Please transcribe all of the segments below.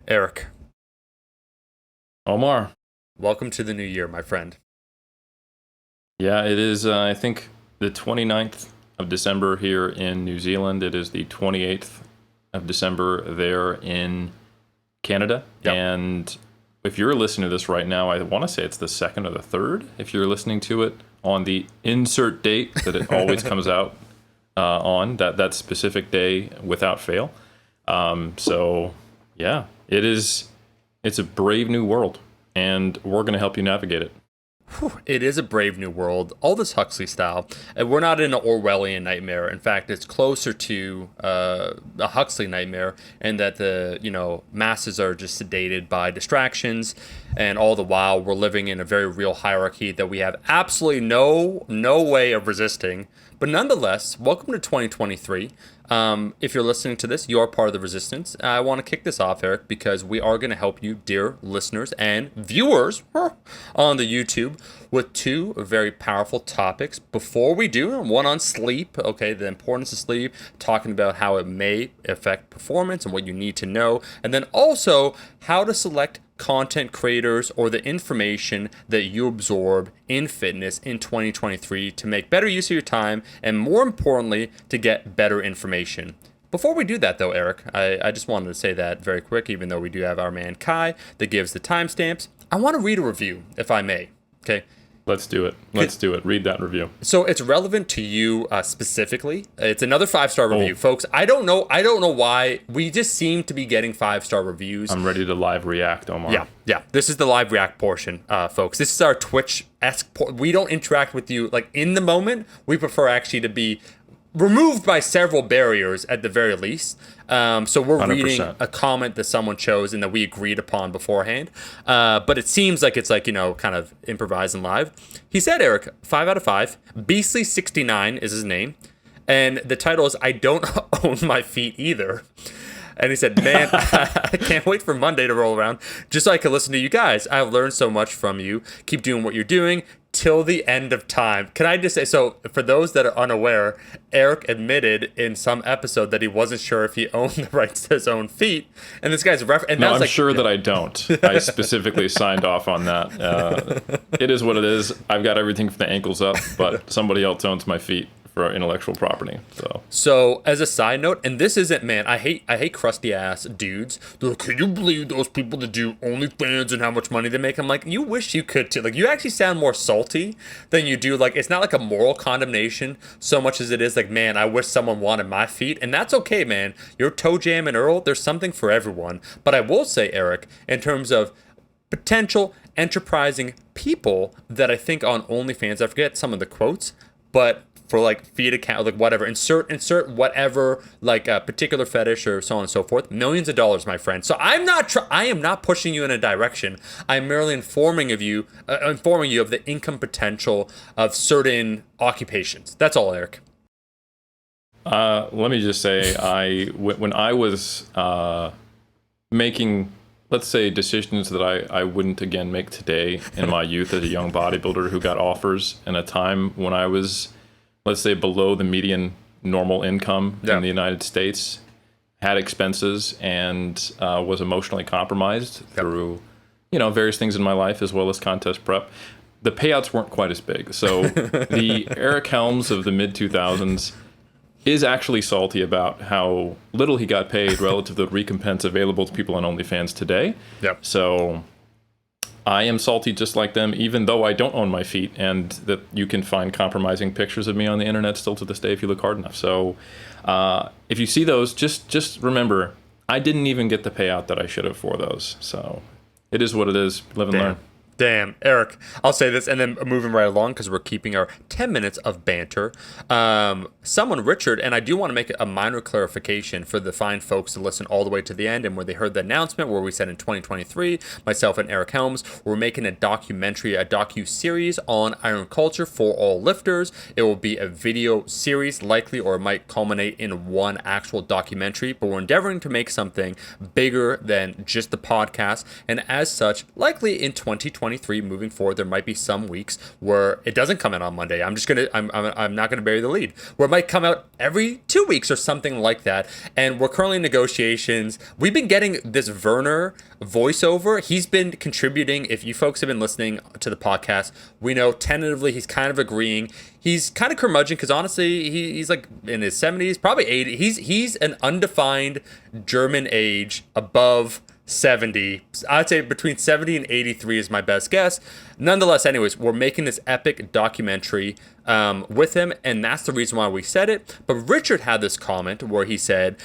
Eric, Omar. welcome to the new year, my friend. Yeah, it is, I think, the 29th of December here in New Zealand. It is the 28th of December there in Canada. Yep. And if you're listening to this right now, I want to say it's the second or the third. If you're listening to it on the insert date that it always comes out on, that specific day without fail. So, yeah, it's a brave new world, and we're going to help you navigate it. It is a brave new world, all this Huxley style. And we're not in an Orwellian nightmare. In fact, it's closer to a Huxley nightmare, in that the masses are just sedated by distractions, and all the while we're living in a very real hierarchy that we have absolutely no way of resisting. But nonetheless, welcome to 2023. If you're listening to this, you are part of the resistance. I want to kick this off, Eric, because we are going to help you, dear listeners and viewers on the YouTube, with two very powerful topics. Before we do, one on sleep, okay, the importance of sleep, talking about how it may affect performance and what you need to know, and then also how to select content creators or the information that you absorb in fitness in 2023 to make better use of your time, and more importantly, to get better information. Before we do that, though, Eric, I just wanted to say that very quick, even though we do have our man Kai that gives the timestamps. I want to read a review, if I may. Okay. Let's do it. Let's do it. Read that review. So it's relevant to you specifically. It's another 5-star review, Oh. folks. I don't know why we just seem to be getting 5-star reviews. I'm ready to live react, Omar. Yeah. This is the live react portion, folks. This is our Twitch-esque. We don't interact with you like in the moment. We prefer actually to be removed by several barriers at the very least. So we're 100%. reading a comment that someone chose and that we agreed upon beforehand. But it seems like it's like, kind of improvising live. He said, Eric, 5 out of 5. Beastly69 is his name. And the title is, I don't own my feet either. And he said, man, I can't wait for Monday to roll around just so I can listen to you guys. I've learned so much from you. Keep doing what you're doing till the end of time. Can I just say, so for those that are unaware, Eric admitted in some episode that he wasn't sure if he owned the rights to his own feet. And this guy's No, I'm sure that I don't. I specifically signed off on that. It is what it is. I've got everything from the ankles up, but somebody else owns my feet for intellectual property. So as a side note, and this isn't, man, I hate crusty ass dudes. They're like, can you believe those people that do OnlyFans and how much money they make? I'm like, you wish you could too. Like, you actually sound more salty than you do. Like, it's not like a moral condemnation so much as it is like, man, I wish someone wanted my feet. And that's okay, man. You're Toe Jam and Earl. There's something for everyone. But I will say, Eric, in terms of potential enterprising people that I think on OnlyFans, I forget some of the quotes, but for like feed account, like whatever, insert whatever, like a particular fetish or so on and so forth. Millions of dollars, my friend. So I am not pushing you in a direction. I'm merely informing you of the income potential of certain occupations. That's all, Eric. Let me just say, when I was making, let's say, decisions that I wouldn't again make today in my youth as a young bodybuilder who got offers in a time when I was, let's say, below the median normal income in the United States, had expenses, and was emotionally compromised through, various things in my life as well as contest prep. The payouts weren't quite as big. So the Eric Helms of the mid-2000s is actually salty about how little he got paid relative to the recompense available to people on OnlyFans today. Yep. So I am salty just like them, even though I don't own my feet, and that you can find compromising pictures of me on the internet still to this day if you look hard enough. So if you see those, just remember, I didn't even get the payout that I should have for those. So it is what it is. Live and learn. Damn, Eric, I'll say this and then moving right along because we're keeping our 10 minutes of banter. Someone, Richard, and I do want to make a minor clarification for the fine folks to listen all the way to the end and where they heard the announcement where we said in 2023, myself and Eric Helms, we're making a documentary, a docu-series on iron culture for all lifters. It will be a video series likely, or it might culminate in one actual documentary, but we're endeavoring to make something bigger than just the podcast, and as such, likely in 2023 2023 moving forward, there might be some weeks where it doesn't come out on Monday. I'm not gonna bury the lead. Where it might come out every 2 weeks or something like that. And we're currently in negotiations. We've been getting this Werner voiceover. He's been contributing. If you folks have been listening to the podcast, we know tentatively he's kind of agreeing. He's kind of curmudgeon because honestly, he's like in his 70s, probably 80. He's an undefined German age above 70. I'd say between 70 and 83 is my best guess. Nonetheless, anyways, we're making this epic documentary with him, and that's the reason why we said it. But Richard had this comment where he said,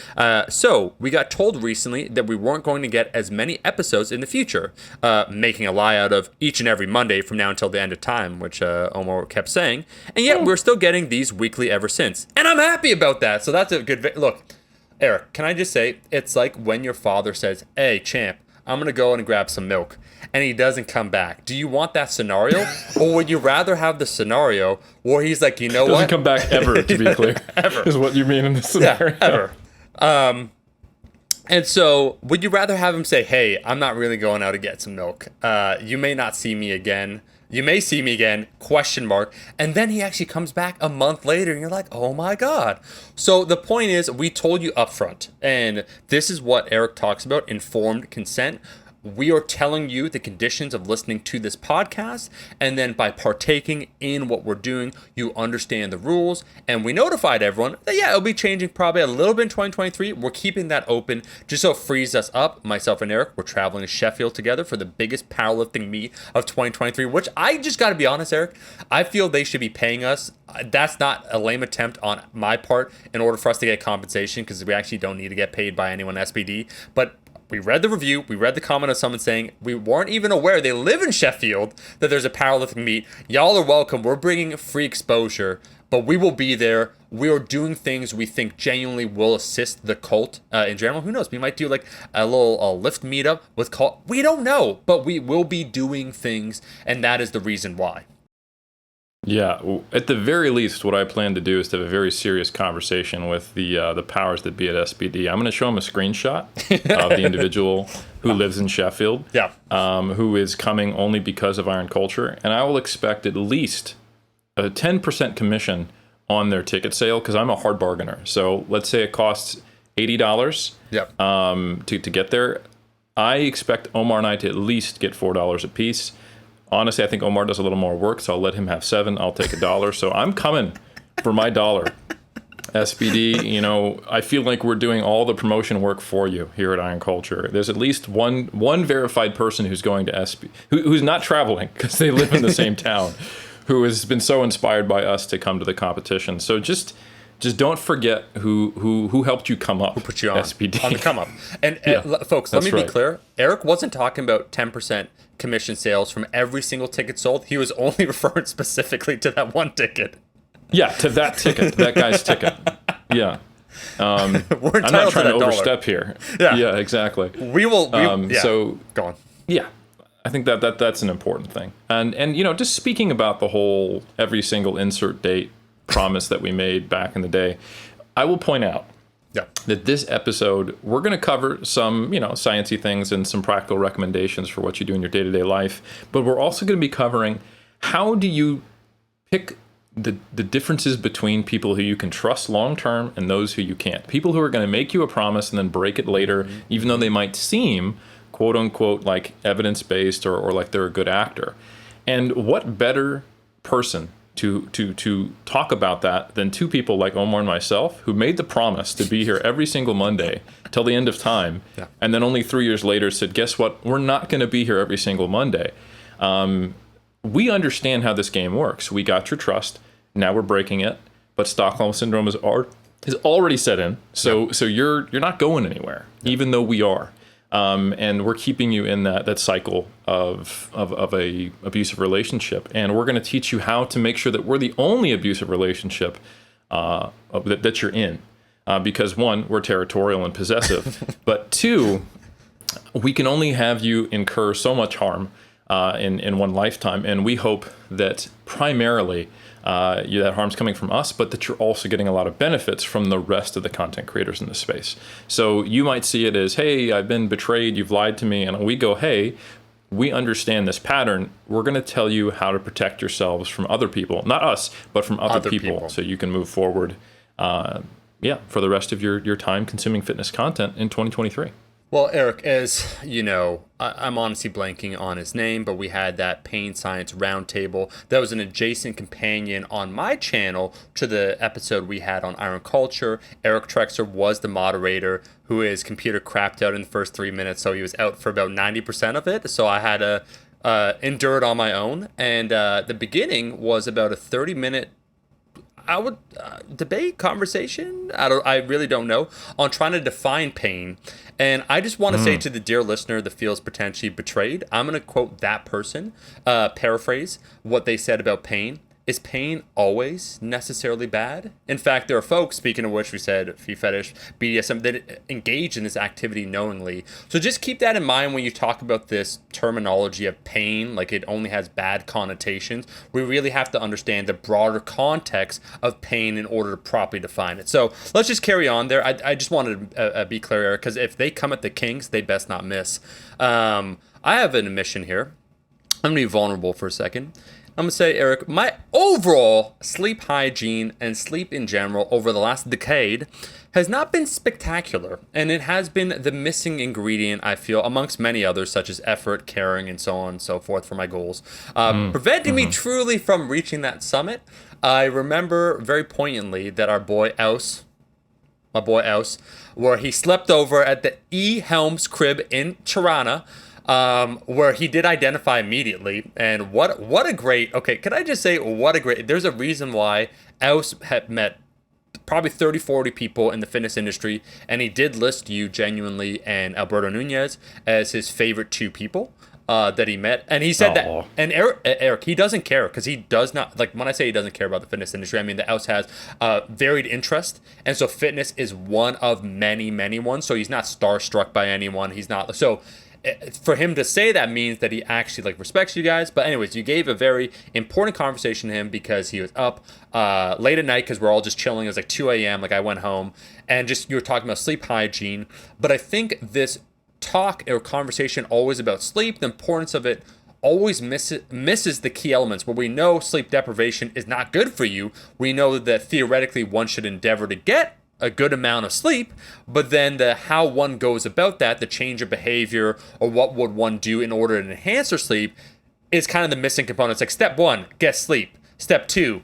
so we got told recently that we weren't going to get as many episodes in the future, making a lie out of each and every Monday from now until the end of time, which Omar kept saying. And yet we're still getting these weekly ever since. And I'm happy about that. So that's a good... Look, Eric, can I just say, it's like when your father says, hey, champ, I'm going to go and grab some milk, and he doesn't come back. Do you want that scenario? Or would you rather have the scenario where he's like, you know what? Doesn't come back ever, to be clear. Ever. Is what you mean in this scenario. Yeah, ever. And so, would you rather have him say, hey, I'm not really going out to get some milk. You may not see me again. You may see me again, ? And then he actually comes back a month later and you're like, oh my God. So the point is, we told you up front, and this is what Eric talks about, informed consent. We are telling you the conditions of listening to this podcast, and then by partaking in what we're doing, you understand the rules, and we notified everyone that, yeah, it'll be changing probably a little bit in 2023. We're keeping that open just so it frees us up. Myself and Eric, we're traveling to Sheffield together for the biggest powerlifting meet of 2023, which I just got to be honest, Eric, I feel they should be paying us. That's not a lame attempt on my part in order for us to get compensation, because we actually don't need to get paid by anyone SPD, but we read the review, we read the comment of someone saying we weren't even aware they live in Sheffield that there's a powerlifting meet. Y'all are welcome. We're bringing free exposure, but we will be there. We are doing things we think genuinely will assist the cult in general. Who knows? We might do like a little lift meetup with cult. We don't know, but we will be doing things, and that is the reason why. Yeah, at the very least, what I plan to do is to have a very serious conversation with the powers that be at SPD. I'm going to show them a screenshot of the individual who lives in Sheffield, who is coming only because of Iron Culture, and I will expect at least a 10% commission on their ticket sale, because I'm a hard bargainer. So let's say it costs $80 to get there. I expect Omar and I to at least get $4 a piece. Honestly, I think Omar does a little more work, so I'll let him have $7. I'll take $1. So I'm coming for my $1. SPD, you know, I feel like we're doing all the promotion work for you here at Iron Culture. There's at least one verified person who's going to SPD, who's not traveling because they live in the same town, who has been so inspired by us to come to the competition. So just don't forget who helped you come up. Who put you on SPD. On the come up. And folks, let me be clear. Eric wasn't talking about 10% commission sales from every single ticket sold. He was only referring specifically to that one ticket. Yeah, to that ticket, that guy's ticket. Yeah. We're entitled I'm not trying to $1. overstep here. Yeah, exactly. We will. So go on. Yeah, I think that's an important thing. And you know, just speaking about the whole every single insert date promise that we made back in the day, I will point out that this episode, we're going to cover some, you know, sciencey things and some practical recommendations for what you do in your day-to-day life. But we're also going to be covering how do you pick the differences between people who you can trust long-term and those who you can't. People who are going to make you a promise and then break it later, even though they might seem, quote-unquote, like evidence-based or like they're a good actor. And what better person to talk about that than two people like Omar and myself, who made the promise to be here every single Monday till the end of time, and then only 3 years later said, guess what, we're not going to be here every single Monday. We understand how this game works. We got your trust. Now we're breaking it. But Stockholm Syndrome is already set in. So you're not going anywhere, even though we are. And we're keeping you in that cycle of a abusive relationship, and we're going to teach you how to make sure that we're the only abusive relationship that you're in, because one, we're territorial and possessive, but two, we can only have you incur so much harm in one lifetime, and we hope that primarily that harm's coming from us, but that you're also getting a lot of benefits from the rest of the content creators in the space. So you might see it as, hey, I've been betrayed, you've lied to me, and we go, hey, we understand this pattern. We're going to tell you how to protect yourselves from other people, not us, but from other people, so you can move forward, for the rest of your time consuming fitness content in 2023. Well, Eric, as you know, I'm honestly blanking on his name, but we had that Pain Science Roundtable. That was an adjacent companion on my channel to the episode we had on Iron Culture. Eric Trexler was the moderator, who his computer crapped out in the first 3 minutes, so he was out for about 90% of it. So I had to endure it on my own. And the beginning was about a 30-minute debate, conversation. I really don't know, on trying to define pain. And I just want to say to the dear listener that feels potentially betrayed, I'm going to quote that person, paraphrase what they said about pain. Is pain always necessarily bad? In fact, there are folks, speaking of which we said feet fetish, BDSM, that engage in this activity knowingly. So just keep that in mind when you talk about this terminology of pain, like it only has bad connotations. We really have to understand the broader context of pain in order to properly define it. So let's just carry on there. I just wanted to be clear, Eric, because if they come at the kinks, they best not miss. I have an admission here. I'm going to be vulnerable for a second. I'm going to say, Eric, my overall sleep hygiene and sleep in general over the last decade has not been spectacular, and it has been the missing ingredient, I feel, amongst many others, such as effort, caring, and so on and so forth for my goals, preventing me truly from reaching that summit. I remember very poignantly that our boy Aus, where he slept over at the E. Helms crib in Tirana, where he did identify immediately. And what a great, can I just say what a great, there's a reason why Aus had met probably 30, 40 people in the fitness industry, and he did list you genuinely and Alberto Nunez as his favorite two people that he met. And he said that, and Eric, he doesn't care, because he does not, like, when I say he doesn't care about the fitness industry, I mean the Aus has varied interest, and so fitness is one of many, many ones. So he's not starstruck by anyone. He's not, so for him to say that means that he actually respects you guys. But anyways, you gave a very important conversation to him because he was up late at night, because we're all just chilling. It was like 2 a.m. I went home, and just you were talking about sleep hygiene. But I think this talk or conversation always about sleep, the importance of it, always misses the key elements. Where we know sleep deprivation is not good for you, we know that theoretically one should endeavor to get a good amount of sleep, but then the how one goes about that, the change of behavior, or what would one do in order to enhance their sleep, is kind of the missing components. Like step 1, get sleep. Step 2,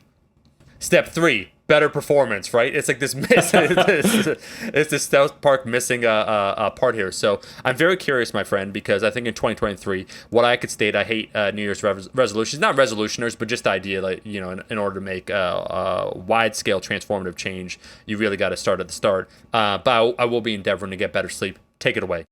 step 3, better performance, right? It's like this it's this South Park missing part here. So I'm very curious, my friend, because I think in 2023, what I could state, I hate New Year's resolutions, not resolutioners, but just the idea, in order to make wide-scale transformative change, you really got to start at the start. But I will be endeavoring to get better sleep. Take it away.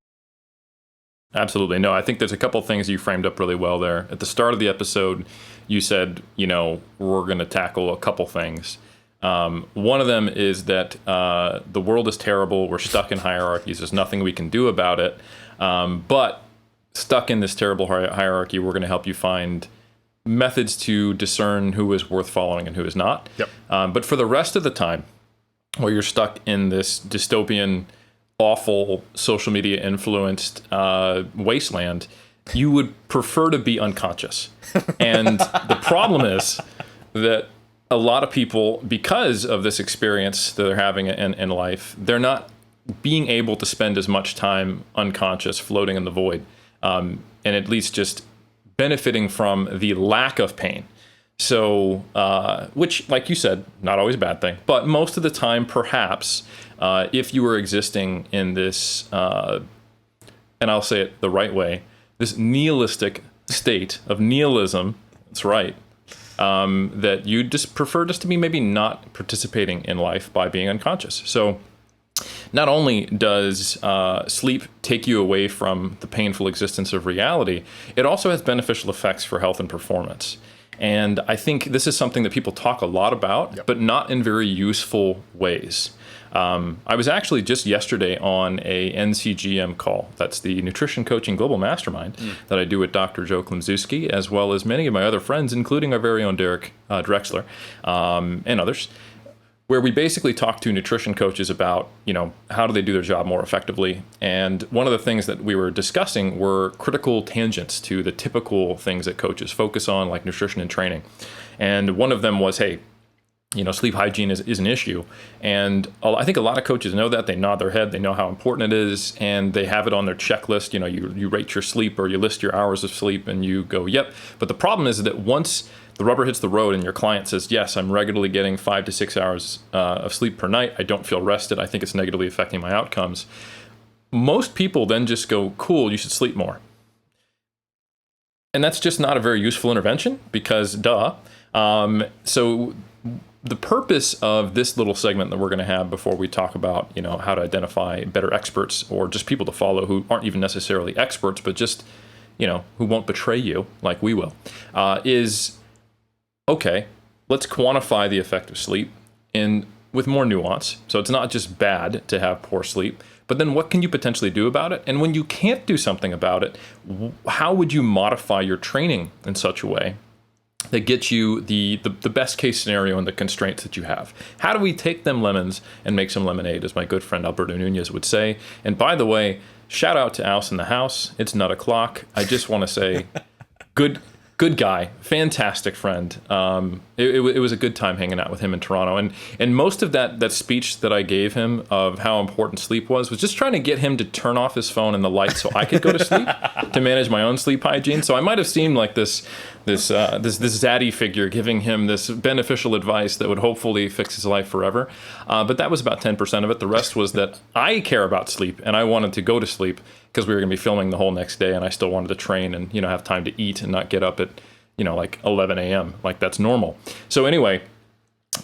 Absolutely. No, I think there's a couple things you framed up really well there. At the start of the episode, you said, we're going to tackle a couple things. One of them is that the world is terrible. We're stuck in hierarchies. There's nothing we can do about it. But stuck in this terrible hierarchy, we're going to help you find methods to discern who is worth following and who is not. Yep. But for the rest of the time, while you're stuck in this dystopian, awful, social media influenced wasteland, you would prefer to be unconscious. And the problem is that a lot of people, because of this experience that they're having in life, they're not being able to spend as much time unconscious, floating in the void, and at least just benefiting from the lack of pain. So, which, like you said, not always a bad thing, but most of the time, perhaps, if you were existing in this, and I'll say it the right way, this nihilistic state of nihilism, that's right, that you just prefer just to be maybe not participating in life by being unconscious. So not only does sleep take you away from the painful existence of reality, it also has beneficial effects for health and performance. And I think this is something that people talk a lot about, but not in very useful ways. I was actually just yesterday on a NCGM call. That's the Nutrition Coaching Global Mastermind that I do with Dr. Joe Klimczewski, as well as many of my other friends, including our very own Derek Drexler and others, where we basically talk to nutrition coaches about, how do they do their job more effectively. And one of the things that we were discussing were critical tangents to the typical things that coaches focus on, like nutrition and training. And one of them was, hey, sleep hygiene is an issue. And I think a lot of coaches know that. They nod their head. They know how important it is. And they have it on their checklist. You rate your sleep, or you list your hours of sleep, and you go, yep. But the problem is that once the rubber hits the road and your client says, yes, I'm regularly getting 5 to 6 hours of sleep per night, I don't feel rested, I think it's negatively affecting my outcomes, most people then just go, cool, you should sleep more. And that's just not a very useful intervention, because duh. So the purpose of this little segment that we're going to have before we talk about, how to identify better experts, or just people to follow who aren't even necessarily experts, but just, who won't betray you like we will, is, okay, let's quantify the effect of sleep with more nuance. So it's not just bad to have poor sleep, but then what can you potentially do about it? And when you can't do something about it, how would you modify your training in such a way that gets you the best case scenario and the constraints that you have? How do we take them lemons and make some lemonade, as my good friend Alberto Nunez would say? And by the way, shout out to Alice in the house. It's nut o'clock. I just want to say, good guy, fantastic friend. It was a good time hanging out with him in Toronto. And most of that speech that I gave him of how important sleep was just trying to get him to turn off his phone and the light so I could go to sleep to manage my own sleep hygiene. So I might have seemed like this zaddy figure giving him this beneficial advice that would hopefully fix his life forever. But that was about 10% of it. The rest was that I care about sleep and I wanted to go to sleep because we were going to be filming the whole next day, and I still wanted to train and have time to eat and not get up at like 11 a.m. like that's normal. So anyway,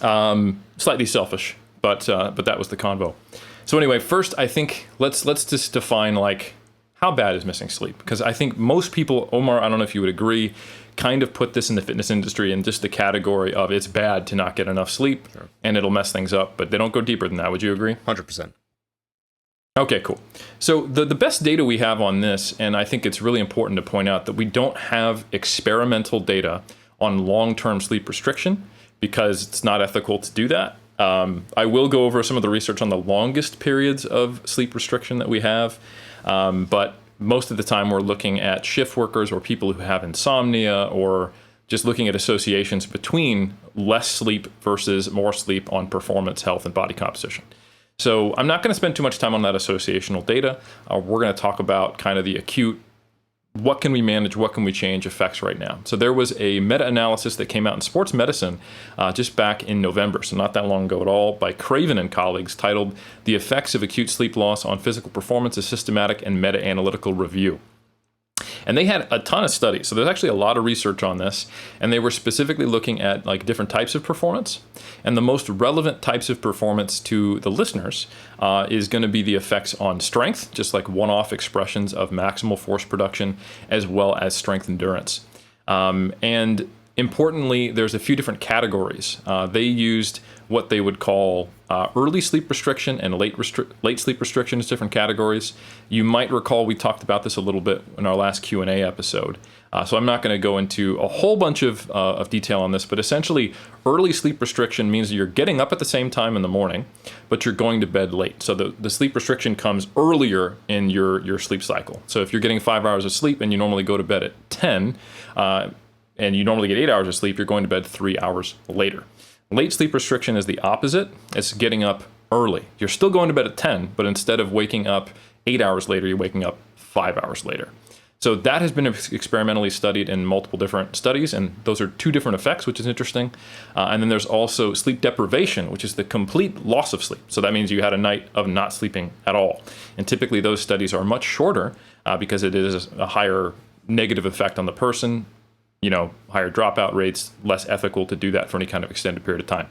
slightly selfish, but that was the convo. So anyway, first I think let's just define like how bad is missing sleep, because I think most people, Omar, I don't know if you would agree, kind of put this in the fitness industry in just the category of it's bad to not get enough sleep, sure, and it'll mess things up, but they don't go deeper than that. Would you agree? 100%. Okay, cool. So the best data we have on this, and I think it's really important to point out that we don't have experimental data on long-term sleep restriction because it's not ethical to do that. I will go over some of the research on the longest periods of sleep restriction that we have, but most of the time we're looking at shift workers or people who have insomnia, or just looking at associations between less sleep versus more sleep on performance, health, and body composition. So I'm not going to spend too much time on that associational data. We're going to talk about kind of the acute, what can we manage, what can we change effects right now. So there was a meta-analysis that came out in Sports Medicine just back in November, so not that long ago at all, by Craven and colleagues, titled "The Effects of Acute Sleep Loss on Physical Performance: A Systematic and Meta-Analytical Review." And they had a ton of studies. So there's actually a lot of research on this. And they were specifically looking at like different types of performance. And the most relevant types of performance to the listeners is going to be the effects on strength, just like one-off expressions of maximal force production, as well as strength endurance. And importantly, there's a few different categories. They used what they would call early sleep restriction and late sleep restriction as different categories. You might recall we talked about this a little bit in our last Q&A episode. So I'm not going to go into a whole bunch of detail on this, but essentially early sleep restriction means that you're getting up at the same time in the morning, but you're going to bed late. So the sleep restriction comes earlier in your sleep cycle. So if you're getting 5 hours of sleep and you normally go to bed at 10, and you normally get 8 hours of sleep, you're going to bed 3 hours later. Late sleep restriction is the opposite. It's getting up early. You're still going to bed at 10, but instead of waking up 8 hours later, you're waking up 5 hours later. So that has been experimentally studied in multiple different studies, and those are two different effects, which is interesting. And then there's also sleep deprivation, which is the complete loss of sleep. So that means you had a night of not sleeping at all. And typically those studies are much shorter because it is a higher negative effect on the person, higher dropout rates, less ethical to do that for any kind of extended period of time.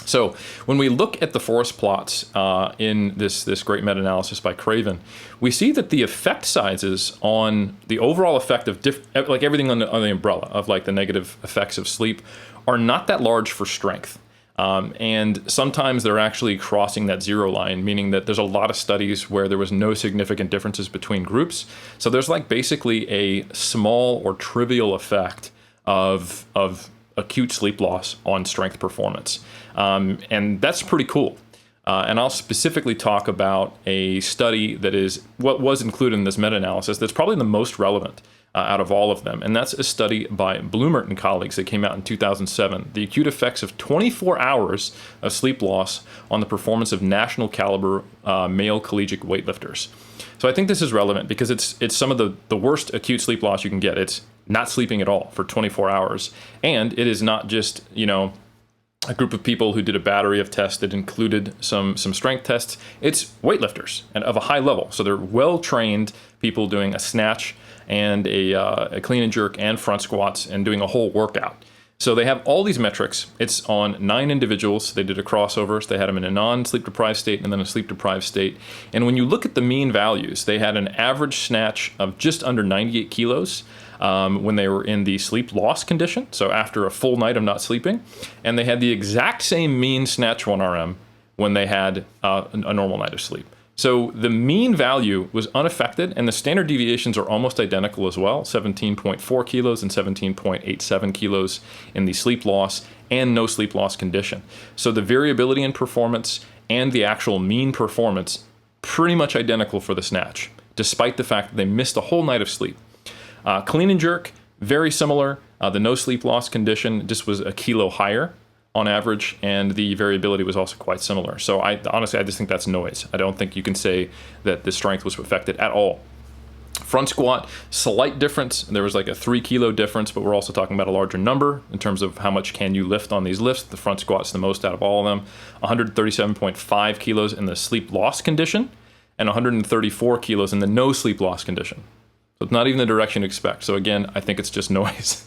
So when we look at the forest plots in this great meta-analysis by Craven, we see that the effect sizes on the overall effect of like everything on the umbrella of like the negative effects of sleep are not that large for strength. And sometimes they're actually crossing that zero line, meaning that there's a lot of studies where there was no significant differences between groups. So there's like basically a small or trivial effect of acute sleep loss on strength performance. And that's pretty cool. And I'll specifically talk about a study that is what was included in this meta-analysis that's probably the most relevant out of all of them. And that's a study by Bloomert and colleagues that came out in 2007, the acute effects of 24 hours of sleep loss on the performance of national caliber male collegiate weightlifters. So I think this is relevant because it's some of the worst acute sleep loss you can get. It's not sleeping at all for 24 hours. And it is not just, a group of people who did a battery of tests that included some strength tests. It's weightlifters and of a high level. So they're well-trained people doing a snatch and a clean and jerk and front squats and doing a whole workout. So they have all these metrics. It's on 9 individuals. They did a crossover. So they had them in a non-sleep deprived state and then a sleep deprived state. And when you look at the mean values, they had an average snatch of just under 98 kilos when they were in the sleep loss condition, so after a full night of not sleeping. And they had the exact same mean snatch 1RM when they had a normal night of sleep. So the mean value was unaffected, and the standard deviations are almost identical as well, 17.4 kilos and 17.87 kilos in the sleep loss and no sleep loss condition. So the variability in performance and the actual mean performance, pretty much identical for the snatch, despite the fact that they missed a whole night of sleep. Clean and jerk, very similar. The no sleep loss condition just was a kilo higher on average, and the variability was also quite similar. So I just think that's noise. I don't think you can say that the strength was affected at all. Front squat, slight difference. There was like a 3 kilo difference, but we're also talking about a larger number in terms of how much can you lift on these lifts. The front squat's the most out of all of them. 137.5 kilos in the sleep loss condition and 134 kilos in the no sleep loss condition. So it's not even the direction you expect. So again, I think it's just noise.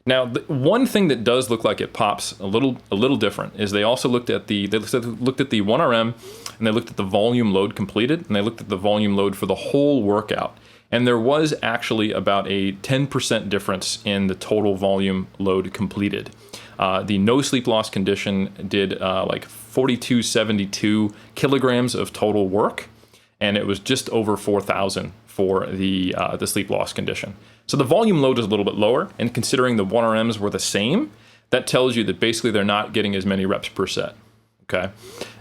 Now, one thing that does look like it pops a little different is they also looked at the 1RM, and they looked at the volume load completed, and they looked at the volume load for the whole workout. And there was actually about a 10% difference in the total volume load completed. The no sleep loss condition did like 4,272 kilograms of total work, and it was just over 4,000 for the sleep loss condition. So the volume load is a little bit lower, and considering the 1RMs were the same, that tells you that basically they're not getting as many reps per set, okay?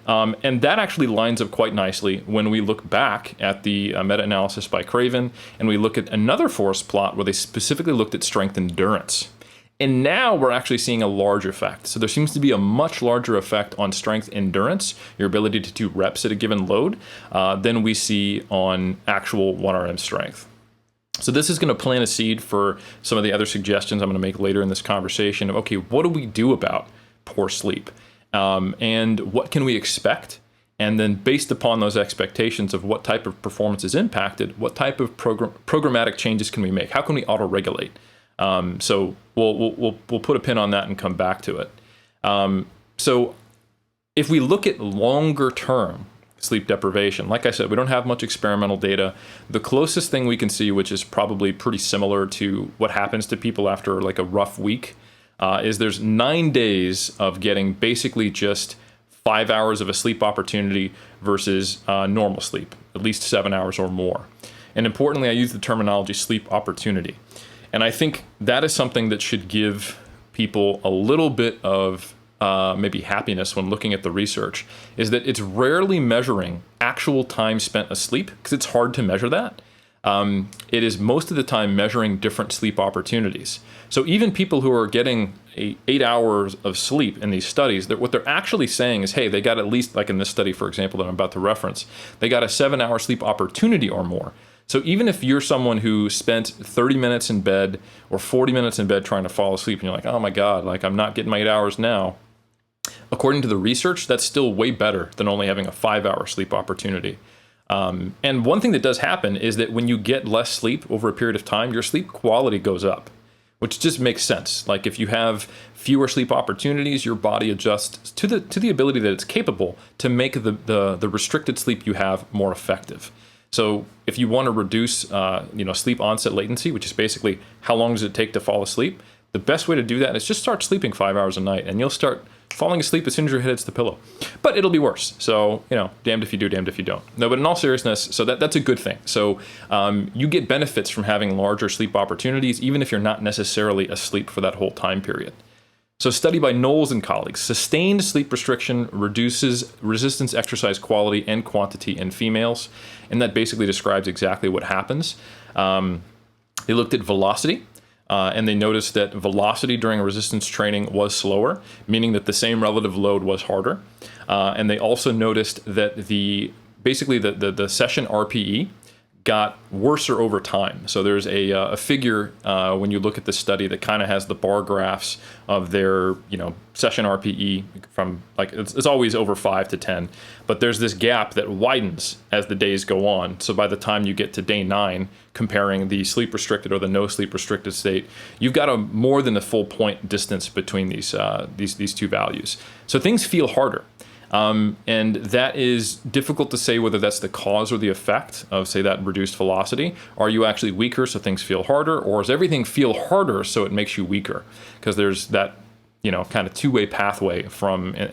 And that actually lines up quite nicely when we look back at the meta-analysis by Craven, and we look at another forest plot where they specifically looked at strength endurance. And now we're actually seeing a large effect. So there seems to be a much larger effect on strength endurance, your ability to do reps at a given load, than we see on actual 1RM strength. So this is going to plant a seed for some of the other suggestions I'm going to make later in this conversation of, okay, what do we do about poor sleep? And what can we expect? And then based upon those expectations of what type of performance is impacted, what type of programmatic changes can we make? How can we auto-regulate? So we'll put a pin on that and come back to it. So if we look at longer term sleep deprivation, like I said, we don't have much experimental data. The closest thing we can see, which is probably pretty similar to what happens to people after like a rough week, is there's 9 days of getting basically just 5 hours of a sleep opportunity versus normal sleep, at least 7 hours or more. And importantly, I use the terminology sleep opportunity. And I think that is something that should give people a little bit of maybe happiness when looking at the research, is that it's rarely measuring actual time spent asleep, because it's hard to measure that. It is most of the time measuring different sleep opportunities. So even people who are getting 8 hours of sleep in these studies, what they're actually saying is, hey, they got at least, like in this study, for example, that I'm about to reference, they got a 7-hour sleep opportunity or more. So even if you're someone who spent 30 minutes in bed or 40 minutes in bed trying to fall asleep, and you're like, oh my God, like I'm not getting my 8 hours now, according to the research, that's still way better than only having a 5-hour sleep opportunity. And one thing that does happen is that when you get less sleep over a period of time, your sleep quality goes up, which just makes sense. Like if you have fewer sleep opportunities, your body adjusts to the ability that it's capable to make the restricted sleep you have more effective. So if you want to reduce sleep onset latency, which is basically how long does it take to fall asleep, the best way to do that is just start sleeping 5 hours a night, and you'll start falling asleep as soon as your head hits the pillow. But it'll be worse. So, damned if you do, damned if you don't. No, but in all seriousness, so that's a good thing. So you get benefits from having larger sleep opportunities, even if you're not necessarily asleep for that whole time period. So a study by Knowles and colleagues, sustained sleep restriction reduces resistance exercise quality and quantity in females. And that basically describes exactly what happens. They looked at velocity, and they noticed that velocity during resistance training was slower, meaning that the same relative load was harder. And they also noticed that the session RPE got worser over time. So there's a figure when you look at the study that kind of has the bar graphs of their session RPE from like it's always over 5 to 10, but there's this gap that widens as the days go on. So by the time you get to day 9, comparing the sleep restricted or the no sleep restricted state, you've got a more than a full point distance between these two values. So things feel harder. And that is difficult to say whether that's the cause or the effect of, say, that reduced velocity. Are you actually weaker so things feel harder, or does everything feel harder so it makes you weaker? Because there's that, kind of two-way pathway in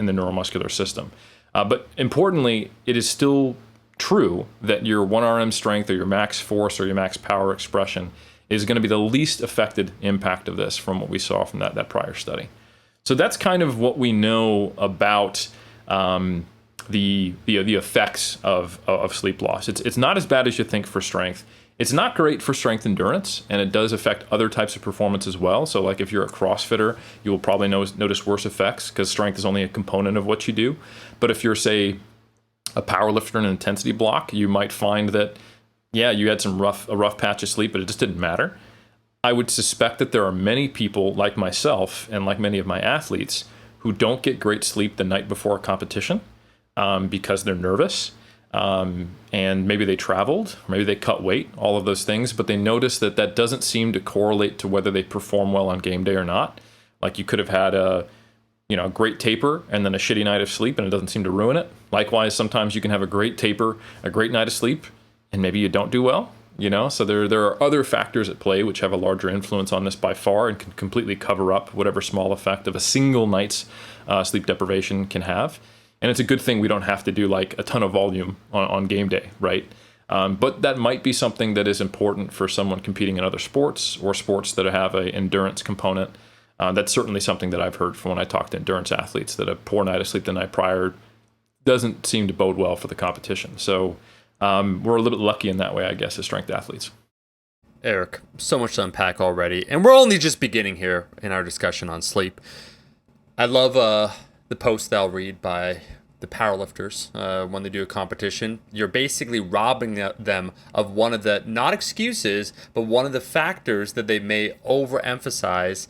the neuromuscular system. But importantly, it is still true that your 1RM strength or your max force or your max power expression is going to be the least affected impact of this from what we saw from that prior study. So that's kind of what we know about the effects of sleep loss. It's not as bad as you think for strength. It's not great for strength endurance, and it does affect other types of performance as well. So like if you're a CrossFitter, you will probably notice worse effects because strength is only a component of what you do. But if you're, say, a powerlifter in an intensity block, you might find that, you had a rough patch of sleep, but it just didn't matter. I would suspect that there are many people like myself and like many of my athletes who don't get great sleep the night before a competition because they're nervous, and maybe they traveled, maybe they cut weight, all of those things, but they notice that doesn't seem to correlate to whether they perform well on game day or not. Like you could have had a great taper and then a shitty night of sleep, and it doesn't seem to ruin it. Likewise, sometimes you can have a great taper, a great night of sleep, and maybe you don't do well. So there are other factors at play which have a larger influence on this by far and can completely cover up whatever small effect of a single night's sleep deprivation can have. And it's a good thing we don't have to do like a ton of volume on game day, right? But that might be something that is important for someone competing in other sports or sports that have an endurance component. That's certainly something that I've heard from when I talk to endurance athletes, that a poor night of sleep the night prior doesn't seem to bode well for the competition. So we're a little bit lucky in that way, I guess, as strength athletes. Eric, so much to unpack already, and we're only just beginning here in our discussion on sleep. I love the post that I'll read by the powerlifters when they do a competition. You're basically robbing them of one of the, not excuses, but one of the factors that they may overemphasize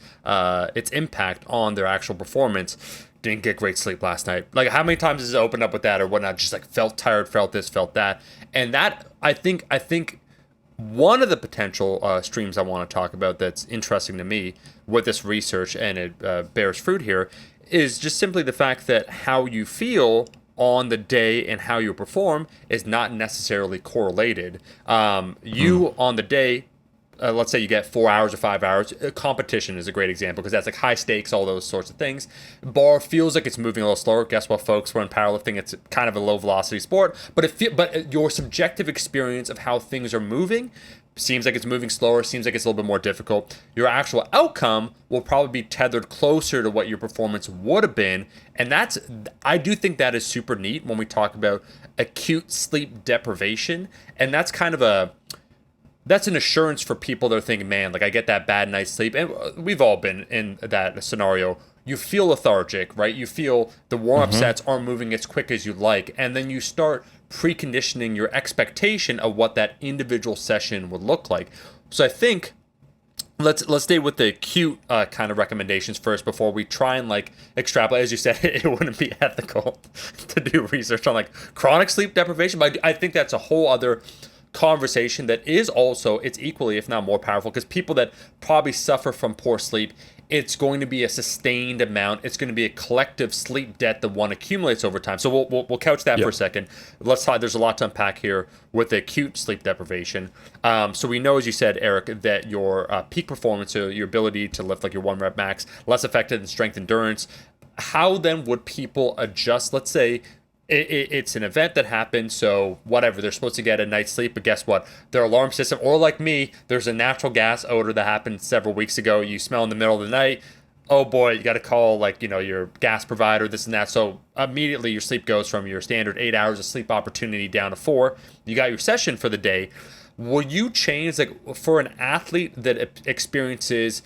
its impact on their actual performance. Didn't get great sleep last night. Like, how many times has it opened up with that or whatnot? Just like felt tired, felt this, felt that. And that, I think one of the potential streams I want to talk about that's interesting to me with this research, and it bears fruit here, is just simply the fact that how you feel on the day and how you perform is not necessarily correlated. You on the day, let's say you get 4 hours or 5 hours. Competition is a great example because that's like high stakes, all those sorts of things. Bar feels like it's moving a little slower. Guess what, folks? We're in powerlifting. It's kind of a low velocity sport, but your subjective experience of how things are moving seems like it's moving slower, seems like it's a little bit more difficult. Your actual outcome will probably be tethered closer to what your performance would have been. And I do think that is super neat when we talk about acute sleep deprivation. And that's kind of that's an assurance for people that are thinking, man, like I get that bad night's sleep. And we've all been in that scenario. You feel lethargic, right? You feel the warm-up sets aren't moving as quick as you'd like. And then you start preconditioning your expectation of what that individual session would look like. So I think let's stay with the acute kind of recommendations first before we try and like extrapolate. As you said, it wouldn't be ethical to do research on like chronic sleep deprivation, but I think that's a whole other conversation that is also, it's equally if not more powerful, because people that probably suffer from poor sleep, it's going to be a sustained amount. It's going to be a collective sleep debt that one accumulates over time. So we'll couch that for a second. Let's talk. There's a lot to unpack here with the acute sleep deprivation. So we know, as you said, Eric, that your peak performance, so your ability to lift like your 1 rep max, less affected than strength endurance. How then would people adjust? Let's say it's an event that happened, so whatever, they're supposed to get a night's sleep, but guess what? Their alarm system, or like me, there's a natural gas odor that happened several weeks ago. You smell in the middle of the night, oh boy, you got to call like, your gas provider, this and that. So immediately your sleep goes from your standard 8 hours of sleep opportunity down to 4. You got your session for the day. Will you change, like, for an athlete that experiences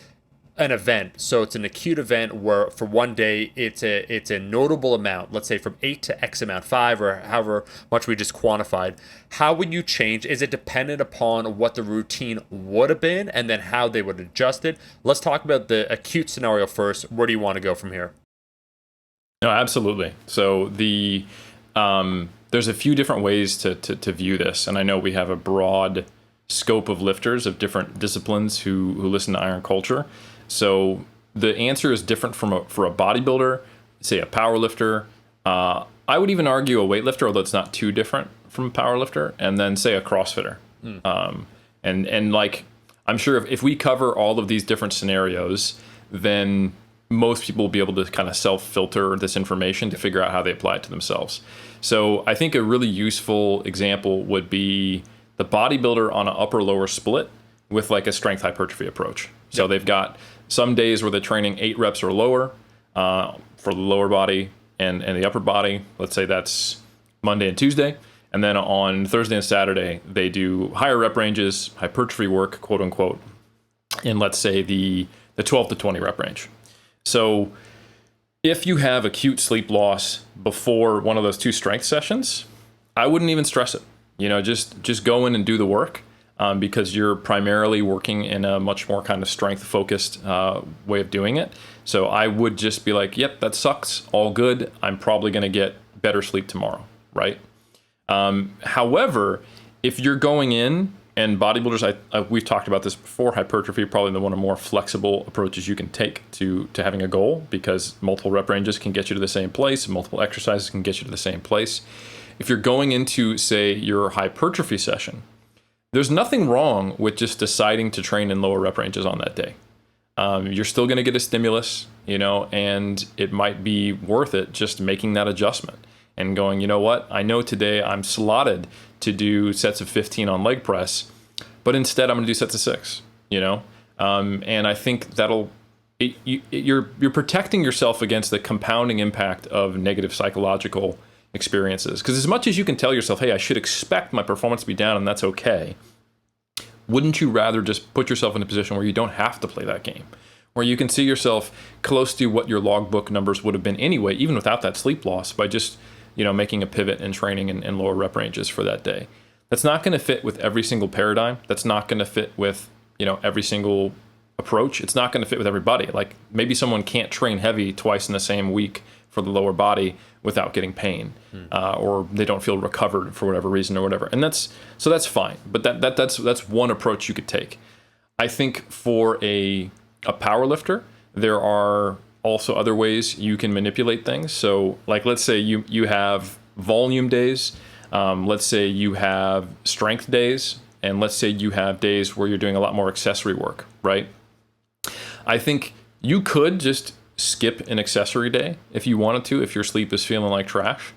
an event, so it's an acute event where for one day it's a notable amount, let's say from 8 to X amount, 5 or however much we just quantified, how would you change? Is it dependent upon what the routine would have been and then how they would adjust it? Let's talk about the acute scenario first. Where do you want to go from here? No, absolutely. So there's a few different ways to view this, and I know we have a broad scope of lifters of different disciplines who listen to Iron Culture. So the answer is different for a bodybuilder, say a power lifter. I would even argue a weightlifter, although it's not too different from a power lifter, and then say a CrossFitter. And like, I'm sure if we cover all of these different scenarios, then most people will be able to kind of self-filter this information to figure out how they apply it to themselves. So I think a really useful example would be the bodybuilder on an upper-lower split with like a strength hypertrophy approach. So they've got some days where they're training 8 reps or lower for the lower body and the upper body. Let's say that's Monday and Tuesday. And then on Thursday and Saturday, they do higher rep ranges, hypertrophy work, quote unquote, in let's say the 12 to 20 rep range. So if you have acute sleep loss before one of those 2 strength sessions, I wouldn't even stress it. Just go in and do the work. Because you're primarily working in a much more kind of strength-focused way of doing it. So I would just be like, yep, that sucks, all good. I'm probably going to get better sleep tomorrow, right? However, if you're going in, and bodybuilders, we've talked about this before, hypertrophy, probably one of the more flexible approaches you can take to having a goal, because multiple rep ranges can get you to the same place, multiple exercises can get you to the same place. If you're going into, say, your hypertrophy session, there's nothing wrong with just deciding to train in lower rep ranges on that day. You're still going to get a stimulus, and it might be worth it just making that adjustment and going, you know what, I know today I'm slotted to do sets of 15 on leg press, but instead I'm going to do sets of 6, and I think you're protecting yourself against the compounding impact of negative psychological experiences. Because as much as you can tell yourself, hey, I should expect my performance to be down and that's okay, wouldn't you rather just put yourself in a position where you don't have to play that game, where you can see yourself close to what your logbook numbers would have been anyway, even without that sleep loss, by just making a pivot and training in lower rep ranges for that day? That's not going to fit with every single paradigm. That's not going to fit with every single approach. It's not going to fit with everybody. Like, maybe someone can't train heavy twice in the same week for the lower body without getting pain, or they don't feel recovered for whatever reason or whatever. And that's fine. But that's one approach you could take. I think for a power lifter, there are also other ways you can manipulate things. So like, let's say you have volume days, let's say you have strength days, and let's say you have days where you're doing a lot more accessory work, right? I think you could just skip an accessory day if you wanted to, if your sleep is feeling like trash.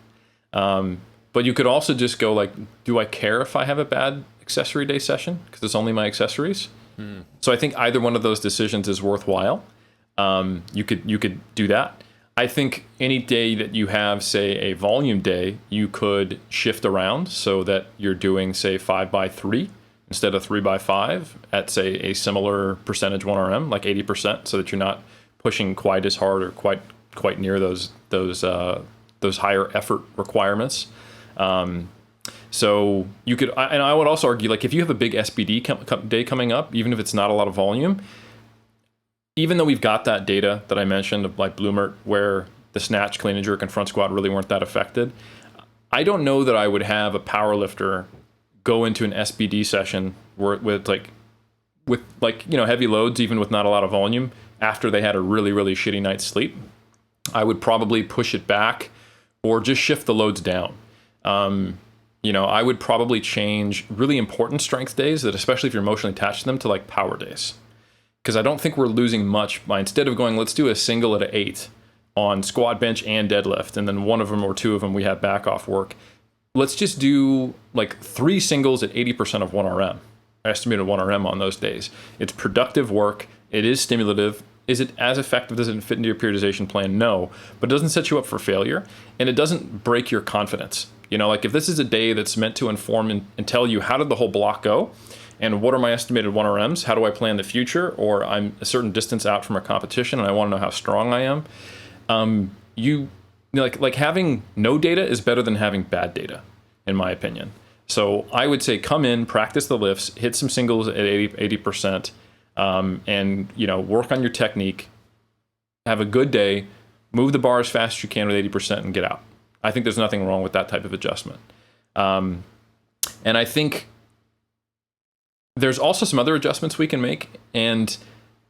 But you could also just go like, do I care if I have a bad accessory day session because it's only my accessories? So I think either one of those decisions is worthwhile. You could do that. I think any day that you have, say, a volume day, you could shift around so that you're doing, say, 5x3 instead of 3x5 at, say, a similar percentage 1RM, like 80%, so that you're not pushing quite as hard or quite near those higher effort requirements. So you could, and I would also argue, like, if you have a big SBD day coming up, even if it's not a lot of volume, even though we've got that data that I mentioned of like Bloomert, where the snatch, clean and jerk, and front squat really weren't that affected, I don't know that I would have a power lifter go into an SBD session with heavy loads, even with not a lot of volume, after they had a really, really shitty night's sleep. I would probably push it back or just shift the loads down. I would probably change really important strength days, that especially if you're emotionally attached to them, to like power days. Because I don't think we're losing much by, instead of going, let's do a single at an 8 on squat, bench, and deadlift, and then one of them or two of them we have back off work. Let's just do like 3 singles at 80% of 1RM, estimated 1RM on those days. It's productive work. It is stimulative. Is it as effective? Does it fit into your periodization plan? No, but it doesn't set you up for failure, and it doesn't break your confidence. You know, like if this is a day that's meant to inform and tell you how did the whole block go, and what are my estimated 1RMs? How do I plan the future? Or I'm a certain distance out from a competition and I want to know how strong I am. Like having no data is better than having bad data, in my opinion. So I would say come in, practice the lifts, hit some singles at 80%, and work on your technique. Have a good day, move the bar as fast as you can with 80% and get out. I think there's nothing wrong with that type of adjustment. And I think there's also some other adjustments we can make. And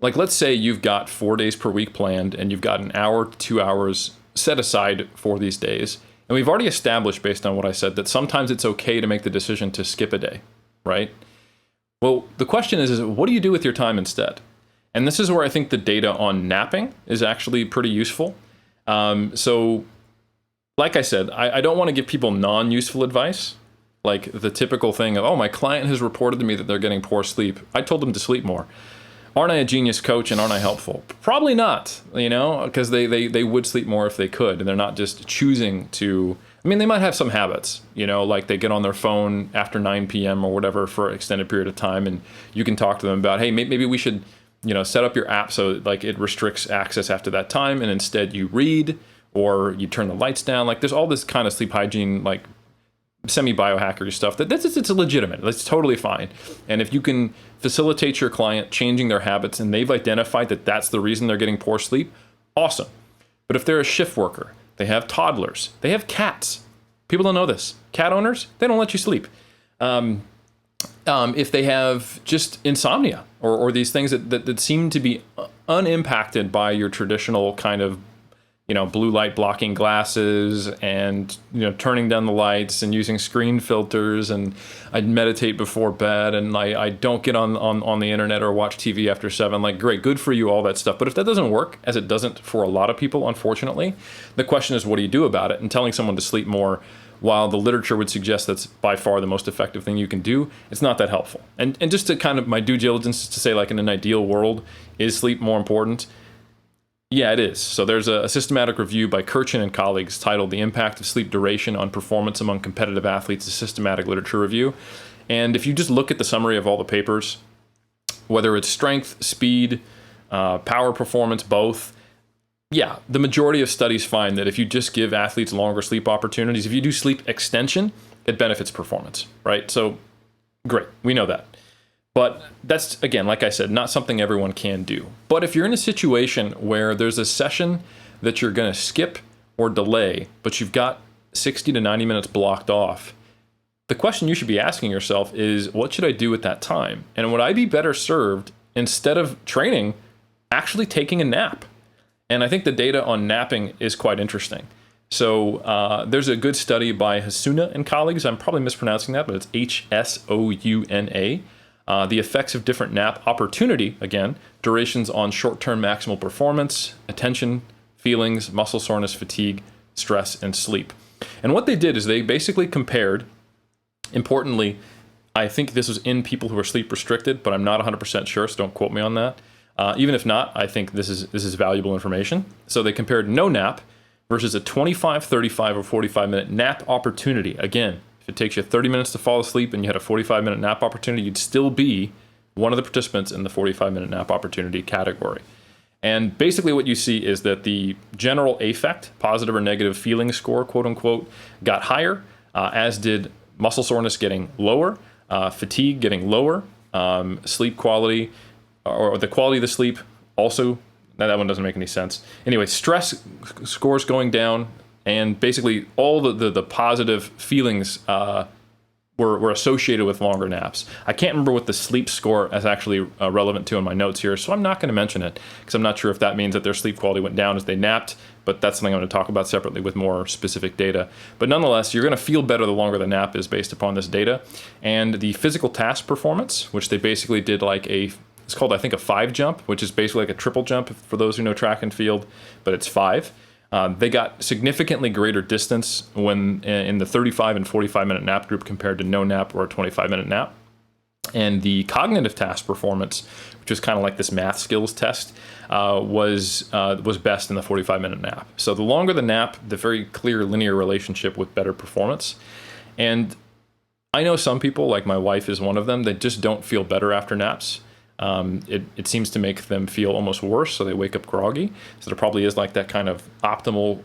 like, let's say you've got 4 days per week planned and you've got an hour to 2 hours set aside for these days. And we've already established, based on what I said, that sometimes it's okay to make the decision to skip a day, right? Well, the question is what do you do with your time instead? And this is where I think the data on napping is actually pretty useful. So like I said, I don't want to give people non-useful advice. Like the typical thing of, oh, my client has reported to me that they're getting poor sleep. I told them to sleep more. Aren't I a genius coach and aren't I helpful? Probably not, because they would sleep more if they could. And they're not just choosing to, they might have some habits, like they get on their phone after 9 p.m. or whatever for an extended period of time. And you can talk to them about, hey, maybe we should, set up your app so like it restricts access after that time. And instead you read or you turn the lights down. Like there's all this kind of sleep hygiene, like semi-biohackery stuff it's legitimate. That's totally fine. And if you can facilitate your client changing their habits and they've identified that that's the reason they're getting poor sleep, awesome. But if they're a shift worker, they have toddlers, they have cats. People don't know this. Cat owners, they don't let you sleep. If they have just insomnia or these things that seem to be unimpacted by your traditional kind of blue light blocking glasses and, turning down the lights and using screen filters, and I meditate before bed and I don't get on the internet or watch TV after 7, like great, good for you, all that stuff. But if that doesn't work, as it doesn't for a lot of people, unfortunately, the question is, what do you do about it? And telling someone to sleep more, while the literature would suggest that's by far the most effective thing you can do, it's not that helpful. And just to kind of my due diligence to say, like in an ideal world, is sleep more important? Yeah, it is. So there's a systematic review by Kirchen and colleagues titled "The Impact of Sleep Duration on Performance Among Competitive Athletes," a systematic literature review. And if you just look at the summary of all the papers, whether it's strength, speed, power performance, both, yeah, the majority of studies find that if you just give athletes longer sleep opportunities, if you do sleep extension, it benefits performance, right? So great, we know that. But that's, again, like I said, not something everyone can do. But if you're in a situation where there's a session that you're going to skip or delay, but you've got 60 to 90 minutes blocked off, the question you should be asking yourself is, what should I do at that time? And would I be better served, instead of training, actually taking a nap? And I think the data on napping is quite interesting. So there's a good study by Hasuna and colleagues. I'm probably mispronouncing that, but it's Hsouna. The effects of different nap opportunity, again, durations on short-term maximal performance, attention, feelings, muscle soreness, fatigue, stress, and sleep. And what they did is they basically compared, importantly, I think this was in people who are sleep restricted, but I'm not 100% sure, so don't quote me on that. Even if not, I think this is valuable information. So they compared no nap versus a 25, 35, or 45-minute nap opportunity. Again, if it takes you 30 minutes to fall asleep and you had a 45-minute nap opportunity, you'd still be one of the participants in the 45-minute nap opportunity category. And basically what you see is that the general affect, positive or negative feeling score, quote unquote, got higher, as did muscle soreness getting lower, fatigue getting lower, sleep quality, or the quality of the sleep also, that one doesn't make any sense. Anyway, stress scores going down, and basically all the positive feelings were associated with longer naps. I can't remember what the sleep score is actually relevant to in my notes here, so I'm not going to mention it, because I'm not sure if that means that their sleep quality went down as they napped, but that's something I'm going to talk about separately with more specific data. But nonetheless, you're going to feel better the longer the nap is based upon this data. And the physical task performance, which they basically did like it's called, I think, a 5 jump, which is basically like a triple jump for those who know track and field, but it's 5. They got significantly greater distance when in the 35 and 45-minute nap group compared to no nap or a 25-minute nap. And the cognitive task performance, which is kind of like this math skills test, was best in the 45-minute nap. So the longer the nap, the very clear linear relationship with better performance. And I know some people, like my wife is one of them, that just don't feel better after naps. It seems to make them feel almost worse, so they wake up groggy. So there probably is like that kind of optimal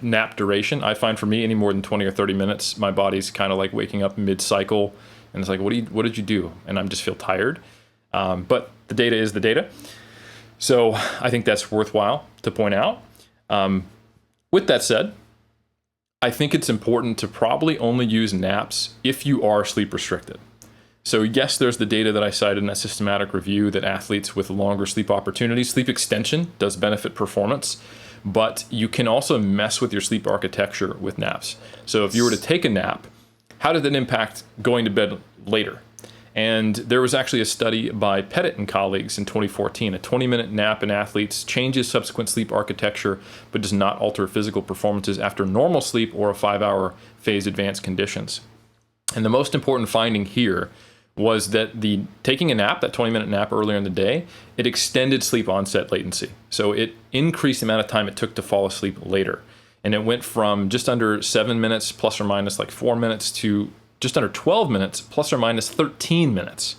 nap duration. I find for me, any more than 20 or 30 minutes, my body's kind of like waking up mid-cycle, and it's like, what did you do? And I just feel tired. But the data is the data. So I think that's worthwhile to point out. With that said, I think it's important to probably only use naps if you are sleep restricted. So yes, there's the data that I cited in that systematic review that athletes with longer sleep opportunities, sleep extension does benefit performance, but you can also mess with your sleep architecture with naps. So if you were to take a nap, how did that impact going to bed later? And there was actually a study by Pettit and colleagues in 2014. A 20-minute nap in athletes changes subsequent sleep architecture, but does not alter physical performances after normal sleep or a 5-hour phase advanced conditions. And the most important finding here was that taking a nap, that 20-minute nap earlier in the day, it extended sleep onset latency. So it increased the amount of time it took to fall asleep later. And it went from just under 7 minutes, plus or minus like 4 minutes, to just under 12 minutes, plus or minus 13 minutes.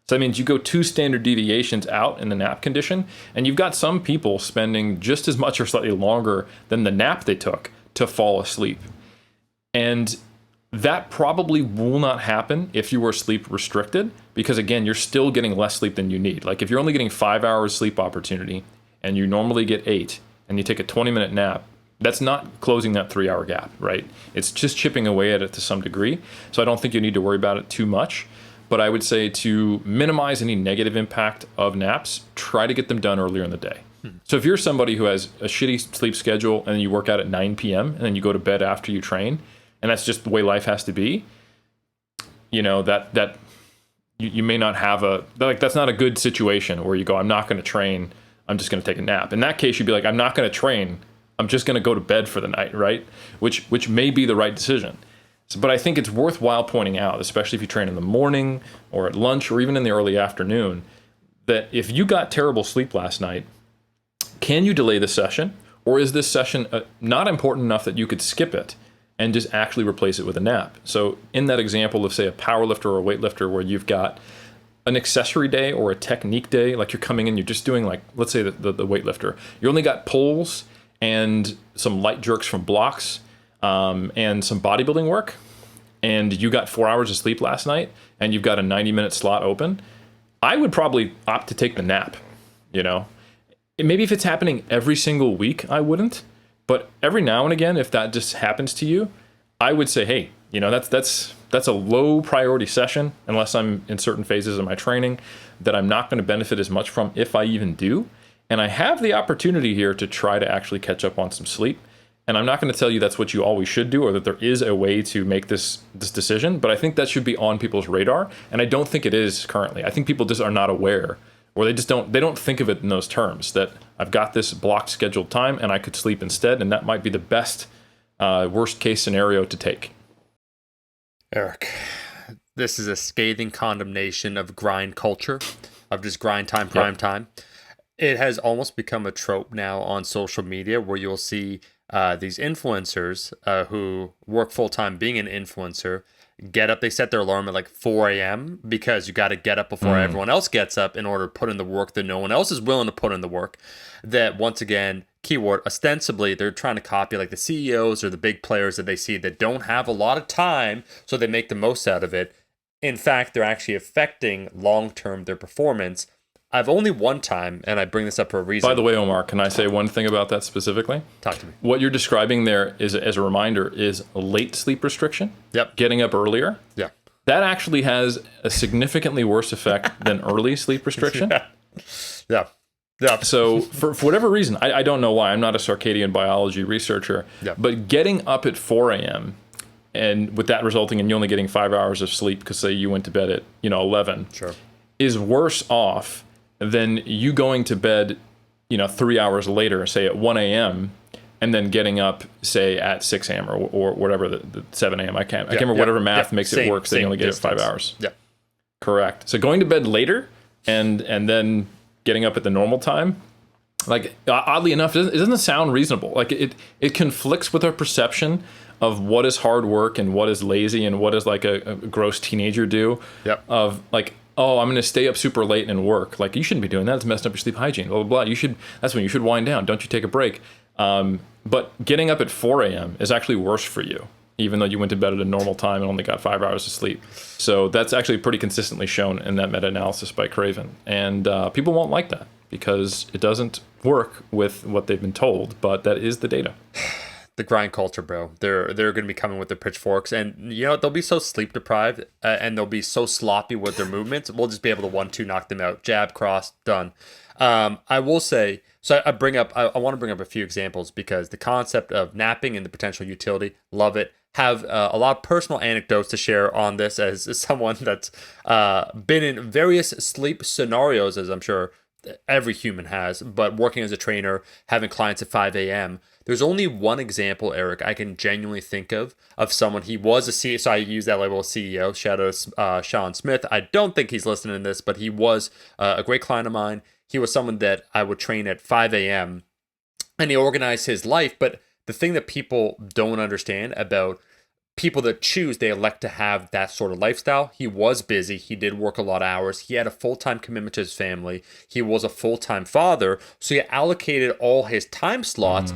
So that means you go 2 standard deviations out in the nap condition, and you've got some people spending just as much or slightly longer than the nap they took to fall asleep. And that probably will not happen if you were sleep restricted, because again, you're still getting less sleep than you need. Like if you're only getting 5 hours sleep opportunity and you normally get 8 and you take a 20-minute nap, that's not closing that 3-hour gap, right? It's just chipping away at it to some degree. So I don't think you need to worry about it too much. But I would say to minimize any negative impact of naps, try to get them done earlier in the day. So if you're somebody who has a shitty sleep schedule and you work out at 9 p.m. and then you go to bed after you train, and that's just the way life has to be, you know, that you may not have that's not a good situation where you go, I'm not going to train, I'm just going to take a nap. In that case, you'd be like, I'm not going to train, I'm just going to go to bed for the night, right? Which may be the right decision. But I think it's worthwhile pointing out, especially if you train in the morning or at lunch or even in the early afternoon, that if you got terrible sleep last night, can you delay the session? Or is this session not important enough that you could skip it and just actually replace it with a nap? So in that example of, say, a powerlifter or a weightlifter where you've got an accessory day or a technique day, like you're coming in, you're just doing, like, let's say the weightlifter, you only got pulls and some light jerks from blocks and some bodybuilding work, and you got 4 hours of sleep last night and you've got a 90-minute slot open, I would probably opt to take the nap, you know? Maybe if it's happening every single week, I wouldn't. But every now and again, if that just happens to you, I would say, hey, you know, that's a low priority session, unless I'm in certain phases of my training that I'm not going to benefit as much from, if I even do. And I have the opportunity here to try to actually catch up on some sleep. And I'm not going to tell you that's what you always should do, or that there is a way to make this decision, but I think that should be on people's radar. And I don't think it is currently. I think people just are not aware, or they don't think of it in those terms, that I've got this blocked scheduled time and I could sleep instead. And that might be the best worst case scenario to take. Eric, this is a scathing condemnation of grind culture, of just grind time, prime time. It has almost become a trope now on social media where you'll see these influencers who work full-time being an influencer get up, they set their alarm at like 4 a.m. because you got to get up before everyone else gets up in order to put in the work that no one else is willing to put in the work. That, once again, keyword, ostensibly, they're trying to copy like the CEOs or the big players that they see that don't have a lot of time, so they make the most out of it. In fact, they're actually affecting long-term their performance. I've only one time, and I bring this up for a reason. By the way, Omar, can I say one thing about that specifically? Talk to me. What you're describing there is, as a reminder, is late sleep restriction. Yep. Getting up earlier. Yeah. That actually has a significantly worse effect than early sleep restriction. Yeah. Yeah. So for whatever reason, I don't know why. I'm not a circadian biology researcher. Yeah. But getting up at 4 a.m. and with that resulting in you only getting 5 hours of sleep because, say, you went to bed at 11, sure, is worse off than you going to bed 3 hours later, say at 1 a.m. and then getting up, say, at 6 a.m. or whatever, the 7 a.m. I can't remember whatever math makes it work, so you only get it 5 hours. Yeah. Correct. So going to bed later and then getting up at the normal time, like oddly enough, it doesn't sound reasonable. Like it conflicts with our perception of what is hard work and what is lazy and what is like a gross teenager do. Yep. Of like, oh, I'm going to stay up super late and work. Like, you shouldn't be doing that. It's messing up your sleep hygiene. Blah blah blah. That's when you should wind down. Don't you take a break? But getting up at 4 a.m. is actually worse for you, even though you went to bed at a normal time and only got 5 hours of sleep. So that's actually pretty consistently shown in that meta-analysis by Craven. And people won't like that because it doesn't work with what they've been told, but that is the data. The grind culture, bro. They're going to be coming with their pitchforks, and you know they'll be so sleep deprived, and they'll be so sloppy with their movements. We'll just be able to 1-2 knock them out. Jab, cross, done. I will say, so I want to bring up a few examples because the concept of napping and the potential utility, love it. Have a lot of personal anecdotes to share on this as someone that's been in various sleep scenarios, as I'm sure every human has, but working as a trainer, having clients at 5 a.m. There's only one example, Eric, I can genuinely think of someone. He was a CEO, so I use that label of CEO. Shout out Sean Smith. I don't think he's listening to this, but he was a great client of mine. He was someone that I would train at 5 a.m. and he organized his life. But the thing that people don't understand about people that choose, they elect to have that sort of lifestyle. He was busy. He did work a lot of hours. He had a full-time commitment to his family. He was a full-time father. So he allocated all his time slots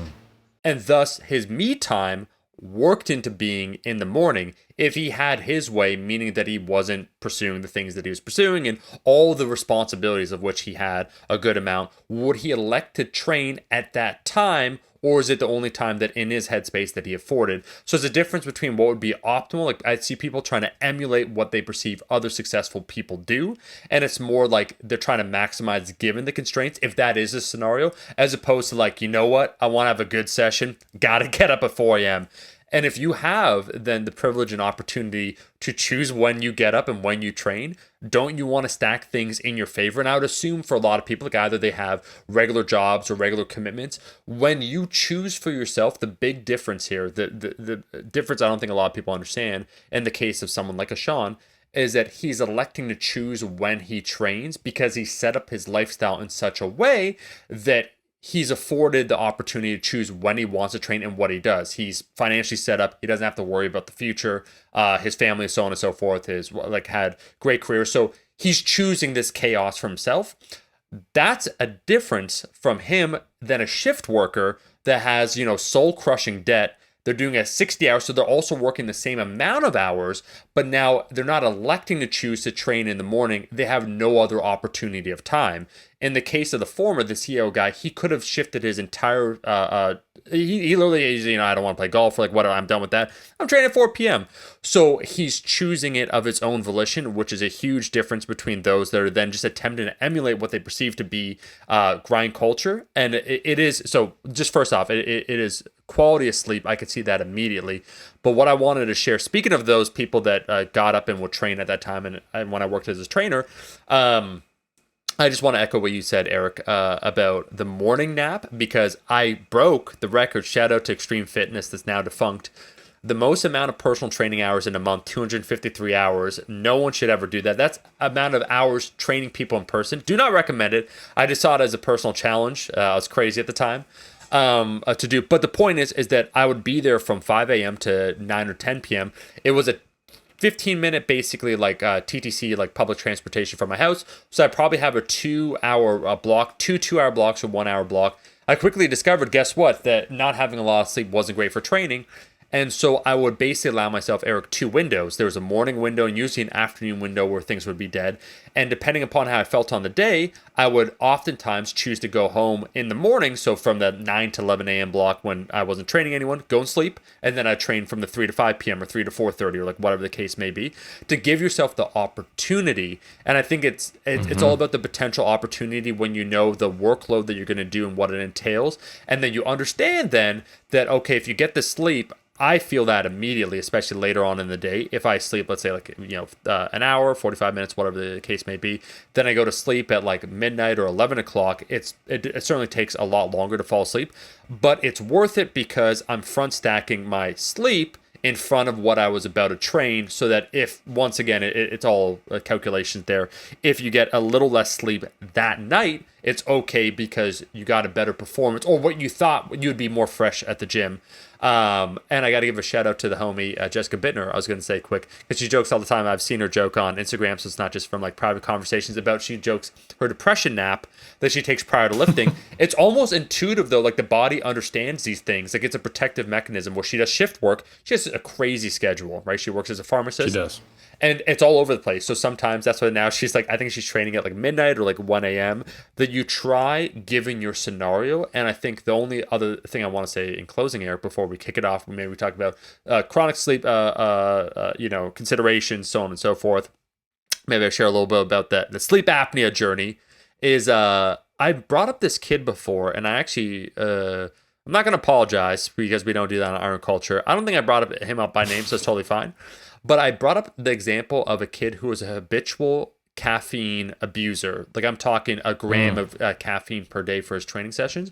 and thus his me time worked into being in the morning if he had his way, meaning that he wasn't pursuing the things that he was pursuing and all the responsibilities of which he had a good amount. Would he elect to train at that time, or is it the only time that in his headspace that he afforded? So there's a difference between what would be optimal. Like I see people trying to emulate what they perceive other successful people do. And it's more like they're trying to maximize given the constraints, if that is a scenario, as opposed to like, you know what? I want to have a good session. Got to get up at 4 a.m. And if you have then the privilege and opportunity to choose when you get up and when you train, don't you want to stack things in your favor? And I would assume for a lot of people, like either they have regular jobs or regular commitments. When you choose for yourself, the big difference here, the difference I don't think a lot of people understand in the case of someone like a Sean, is that he's electing to choose when he trains because he set up his lifestyle in such a way that he's afforded the opportunity to choose when he wants to train and what he does. He's financially set up. He doesn't have to worry about the future. His family, so on and so forth, is like had great careers. So he's choosing this chaos for himself. That's a difference from him than a shift worker that has, soul crushing debt. They're doing a 60 hours, so they're also working the same amount of hours, but now they're not electing to choose to train in the morning. They have no other opportunity of time. In the case of the former, the CEO guy, he could have shifted his entire, he literally is, I don't want to play golf, or like, whatever, I'm done with that. I'm training at 4 p.m. So he's choosing it of its own volition, which is a huge difference between those that are then just attempting to emulate what they perceive to be grind culture. And it is, so just first off, it is quality of sleep. I could see that immediately. But what I wanted to share, speaking of those people that got up and would train at that time, and when I worked as a trainer, I just want to echo what you said, Eric, about the morning nap, because I broke the record. Shout out to Extreme Fitness, that's now defunct. The most amount of personal training hours in a month, 253 hours. No one should ever do that. That's amount of hours training people in person. Do not recommend it. I just saw it as a personal challenge. I was crazy at the time to do. But the point is that I would be there from 5 a.m. to 9 or 10 p.m. It was a 15-minute basically like TTC, like public transportation from my house. So I probably have a 2-hour block, two 2-hour blocks or 1-hour block. I quickly discovered, guess what, that not having a lot of sleep wasn't great for training. And so I would basically allow myself, Eric, 2 windows. There was a morning window and usually an afternoon window where things would be dead. And depending upon how I felt on the day, I would oftentimes choose to go home in the morning. So from the 9 to 11 a.m. block when I wasn't training anyone, go and sleep. And then I train from the 3 to 5 p.m. or 3 to 4:30 or like whatever the case may be, to give yourself the opportunity. And I think it's all about the potential opportunity when you know the workload that you're going to do and what it entails. And then you understand then that, okay, if you get the sleep, I feel that immediately, especially later on in the day. If I sleep, let's say an hour, 45 minutes, whatever the case may be, then I go to sleep at like midnight or 11 o'clock. It certainly takes a lot longer to fall asleep, but it's worth it because I'm front stacking my sleep in front of what I was about to train, so that if, once again, it's all calculations there, if you get a little less sleep that night, it's okay because you got a better performance, or what you thought you would be more fresh at the gym. And I got to give a shout out to the homie, Jessica Bittner. I was going to say quick, because she jokes all the time. I've seen her joke on Instagram, so it's not just from like private conversations about, she jokes her depression nap that she takes prior to lifting. It's almost intuitive though. Like the body understands these things. Like it's a protective mechanism where she does shift work. She has a crazy schedule, right? She works as a pharmacist. She does. And it's all over the place. So sometimes that's why now she's like, I think she's training at like midnight or like 1 a.m. That you try giving your scenario. And I think the only other thing I want to say in closing, Eric, before we kick it off, maybe we talk about chronic sleep, considerations, so on and so forth. Maybe I share a little bit about that. The sleep apnea journey is, I brought up this kid before, and I actually, I'm not going to apologize because we don't do that in Iron Culture. I don't think I brought him up by name, so it's totally fine. But I brought up the example of a kid who was a habitual caffeine abuser. Like I'm talking a gram of caffeine per day for his training sessions.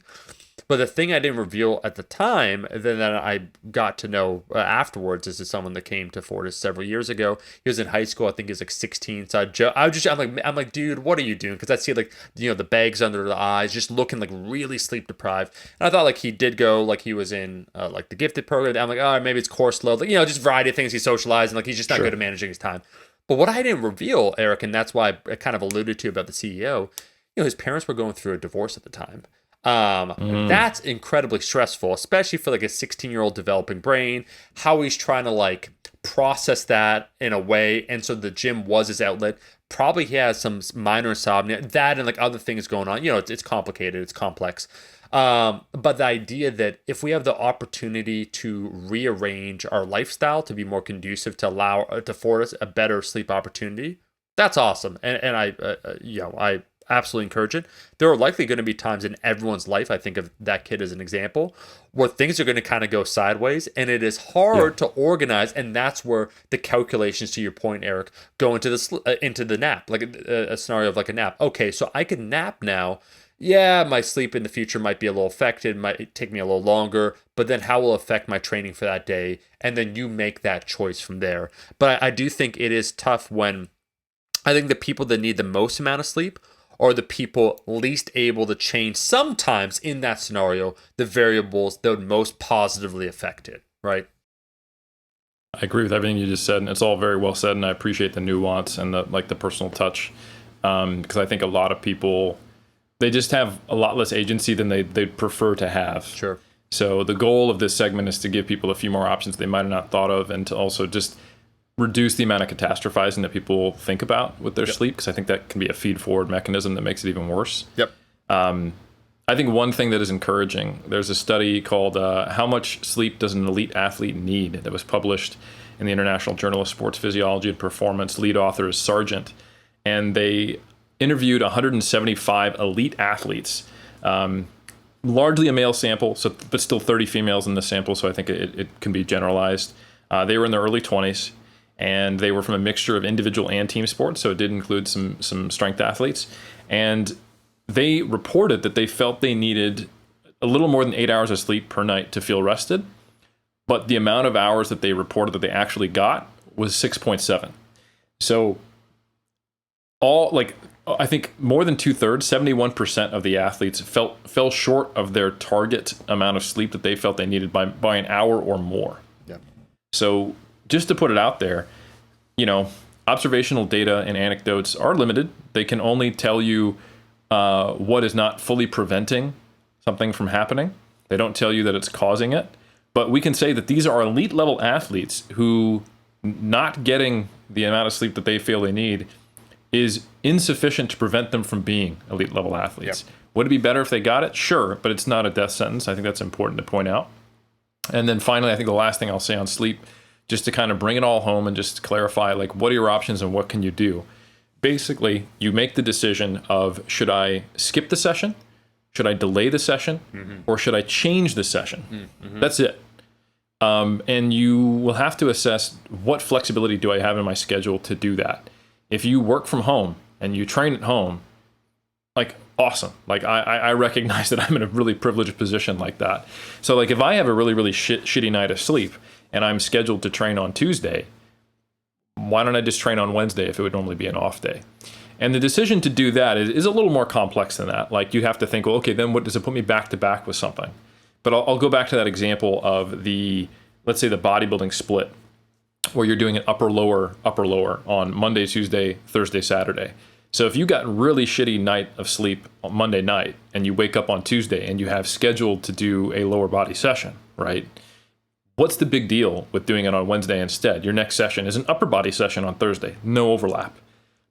But the thing I didn't reveal at the time, then I got to know afterwards, is someone that came to Fortis several years ago. He was in high school. I think he was like 16. So I'm like, dude, what are you doing? Because I see like, the bags under the eyes, just looking like really sleep deprived. And I thought like he did go, like he was in like the gifted program. I'm like, oh, maybe it's course load, like, just a variety of things. He's socializing, like he's just not good at managing his time. But what I didn't reveal, Eric, and that's why I kind of alluded to about the CEO, his parents were going through a divorce at the time. That's incredibly stressful, especially for like a 16-year-old developing brain, how he's trying to like process that in a way. And so the gym was his outlet. Probably he has some minor insomnia, that and like other things going on. It's complicated, it's complex. But the idea that if we have the opportunity to rearrange our lifestyle to be more conducive to allow to afford us a better sleep opportunity, that's awesome. And I absolutely encourage it. There are likely going to be times in everyone's life, I think of that kid as an example, where things are going to kind of go sideways, and it is hard to organize. And that's where the calculations, to your point, Eric, go into the nap, like a scenario of like a nap. Okay, so I can nap now. Yeah, my sleep in the future might be a little affected, might take me a little longer, but then how will it affect my training for that day? And then you make that choice from there. But I do think it is tough when I think the people that need the most amount of sleep are the people least able to change sometimes in that scenario the variables that would most positively affect it, right? I agree with everything you just said, and it's all very well said, and I appreciate the nuance and the personal touch, because I think a lot of people, they just have a lot less agency than they'd prefer to have. Sure. So the goal of this segment is to give people a few more options they might have not thought of, and to also just reduce the amount of catastrophizing that people think about with their sleep, because I think that can be a feed-forward mechanism that makes it even worse. Yep. I think one thing that is encouraging, there's a study called How Much Sleep Does an Elite Athlete Need? That was published in the International Journal of Sports Physiology and Performance. Lead author is Sargent. And they interviewed 175 elite athletes, largely a male sample, but still 30 females in the sample, so I think it can be generalized. They were in their early 20s. And they were from a mixture of individual and team sports, so it did include some strength athletes. And they reported that they felt they needed a little more than 8 hours of sleep per night to feel rested, but the amount of hours that they reported that they actually got was 6.7. So I think more than 2/3, 71% of the athletes fell short of their target amount of sleep that they felt they needed by an hour or more. Yeah. So just to put it out there, observational data and anecdotes are limited. They can only tell you what is not fully preventing something from happening. They don't tell you that it's causing it. But we can say that these are elite level athletes who not getting the amount of sleep that they feel they need is insufficient to prevent them from being elite level athletes. Yep. Would it be better if they got it? Sure, but it's not a death sentence. I think that's important to point out. And then finally, I think the last thing I'll say on sleep, just to kind of bring it all home and just clarify, like, what are your options and what can you do? Basically, you make the decision of, should I skip the session? Should I delay the session? Mm-hmm. Or should I change the session? Mm-hmm. That's it. And you will have to assess, what flexibility do I have in my schedule to do that? If you work from home and you train at home, like, awesome. Like, I recognize that I'm in a really privileged position like that. So, like, if I have a really, really shitty night of sleep, and I'm scheduled to train on Tuesday, why don't I just train on Wednesday if it would normally be an off day? And the decision to do that is a little more complex than that. Like you have to think, well, okay, then what does it put me back to back with something? But I'll go back to that example of let's say the bodybuilding split, where you're doing an upper lower on Monday, Tuesday, Thursday, Saturday. So if you got really shitty night of sleep on Monday night and you wake up on Tuesday and you have scheduled to do a lower body session, right? What's the big deal with doing it on Wednesday instead? Your next session is an upper body session on Thursday, no overlap.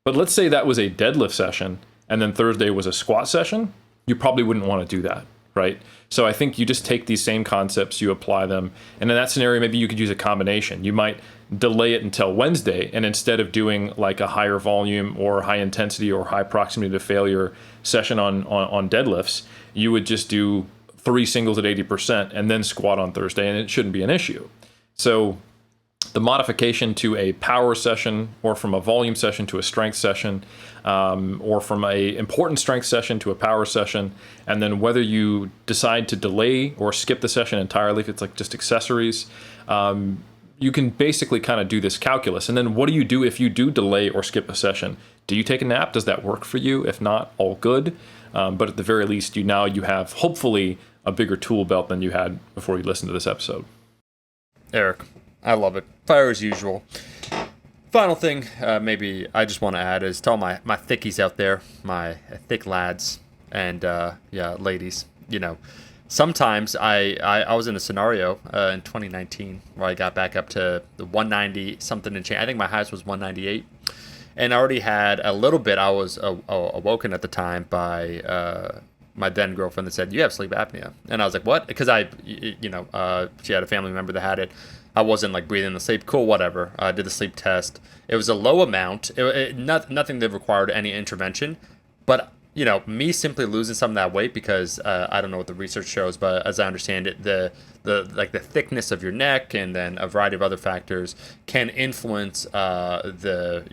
But let's say that was a deadlift session and then Thursday was a squat session, you probably wouldn't want to do that, right? So I think you just take these same concepts, you apply them, and in that scenario, maybe you could use a combination. You might delay it until Wednesday, and instead of doing like a higher volume or high intensity or high proximity to failure session on deadlifts, you would just do 3 singles at 80% and then squat on Thursday, and it shouldn't be an issue. So the modification to a power session, or from a volume session to a strength session, or from a important strength session to a power session, and then whether you decide to delay or skip the session entirely, if it's like just accessories, you can basically kind of do this calculus. And then what do you do if you do delay or skip a session? Do you take a nap? Does that work for you? If not, all good. But at the very least, you have hopefully a bigger tool belt than you had before you listened to this episode. Eric, I love it. Fire as usual. Final thing, maybe I just want to add is to all my thickies out there, my thick lads and ladies. Sometimes I was in a scenario in 2019 where I got back up to the 190 something and change. I think my highest was 198, and I already had a little bit. I was awoken at the time by my then girlfriend that said, "You have sleep apnea," and I was like, "What?" Because she had a family member that had it. I wasn't like breathing the sleep. Cool, whatever. I did the sleep test. It was a low amount. Nothing that required any intervention. But, me simply losing some of that weight because I don't know what the research shows, but as I understand it, the thickness of your neck and then a variety of other factors can influence the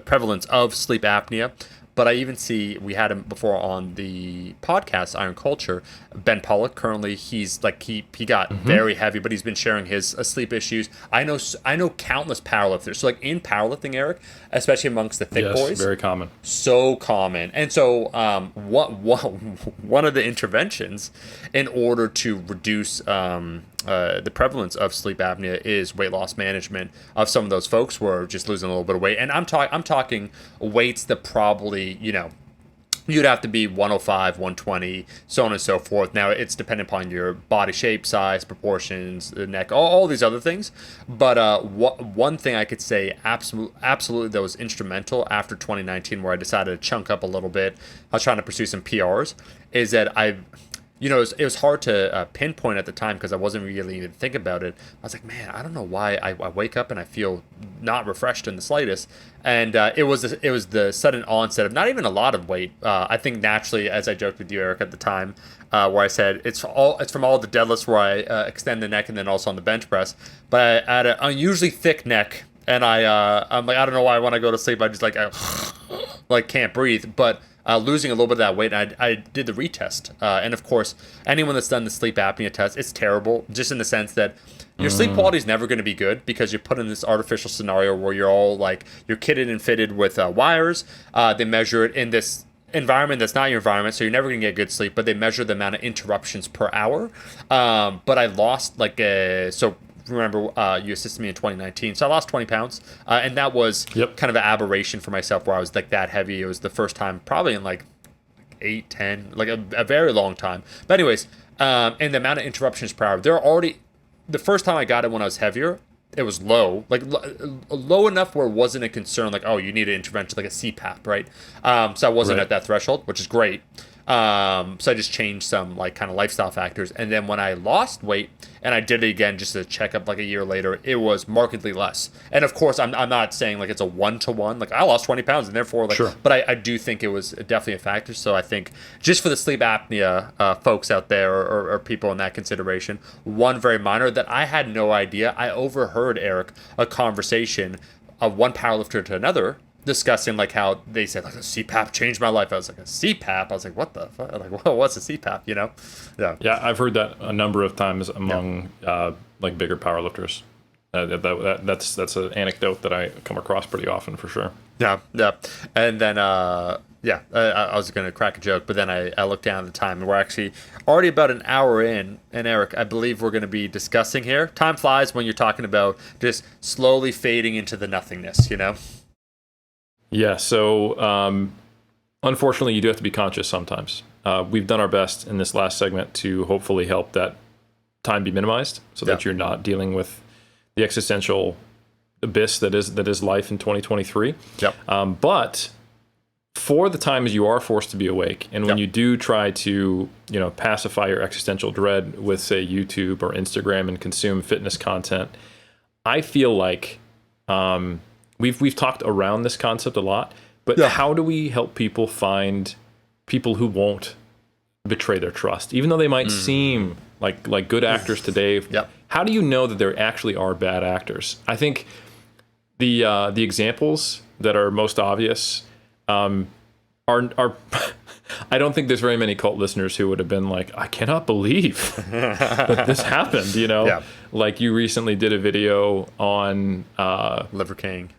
prevalence of sleep apnea. But I even see, we had him before on the podcast, Iron Culture, Ben Pollock. Currently, he's like, he got very heavy, but he's been sharing his sleep issues. I know countless powerlifters. So like in powerlifting, Eric, especially amongst the thick boys. Very common. So common. And so one of the interventions in order to reduce the prevalence of sleep apnea is weight loss management of some of those folks who are just losing a little bit of weight. And I'm talking weights that probably, you'd have to be 105, 120, so on and so forth. Now, it's dependent upon your body shape, size, proportions, the neck, all these other things. But one thing I could say absolutely that was instrumental after 2019, where I decided to chunk up a little bit, I was trying to pursue some PRs, is that it was hard to pinpoint at the time because I wasn't really even thinking about it. I was like, man, I don't know why I wake up and I feel not refreshed in the slightest. And it was the sudden onset of not even a lot of weight. I think naturally, as I joked with you, Eric, at the time, where I said it's from all the deadlifts where I extend the neck and then also on the bench press. But I had an unusually thick neck, and I'm like, I don't know why when I go to sleep I just like can't breathe, but. Losing a little bit of that weight, and I did the retest. And of course, anyone that's done the sleep apnea test, it's terrible, just in the sense that your sleep quality is never going to be good because you're put in this artificial scenario where you're all like, you're kitted and fitted with wires. They measure it in this environment that's not your environment, so you're never going to get good sleep, but they measure the amount of interruptions per hour. But I lost remember, you assisted me in 2019, so I lost 20 pounds, and that was kind of an aberration for myself where I was like that heavy. It was the first time probably in like 8, 10, like a very long time. But anyways, and the amount of interruptions per hour, the first time I got it when I was heavier, it was low, like low enough where it wasn't a concern, like, oh, you need an intervention, like a CPAP, right? So I wasn't at that threshold, which is great. So I just changed some like kind of lifestyle factors. And then when I lost weight and I did it again, just to check up like a year later, it was markedly less. And of course, I'm not saying like it's a 1-to-1, like I lost 20 pounds and therefore like, but I do think it was definitely a factor. So I think just for the sleep apnea, folks out there or people in that consideration, one very minor that I had no idea. I overheard, Eric, a conversation of one powerlifter to another discussing like how they said like a CPAP changed my life. I was like, a CPAP? I was like, what the fuck? Like, what's a CPAP? You know? Yeah. Yeah, I've heard that a number of times among like bigger powerlifters. That's an anecdote that I come across pretty often for sure. Yeah, yeah. And then, I was going to crack a joke, but then I looked down at the time, and we're actually already about an hour in. And Eric, I believe we're going to be discussing here. Time flies when you're talking about just slowly fading into the nothingness, you know? Yeah, so unfortunately, you do have to be conscious sometimes. We've done our best in this last segment to hopefully help that time be minimized so that you're not dealing with the existential abyss that is life in 2023. Yep. But for the times you are forced to be awake, and when you do try to, pacify your existential dread with, say, YouTube or Instagram and consume fitness content, I feel like we've talked around this concept a lot. But how do we help people find people who won't betray their trust, even though they might seem like good actors today? How do you know that there actually are bad actors? I think the examples that are most obvious are I don't think there's very many cult listeners who would have been like, I cannot believe that this happened. Like you recently did a video on Liver King.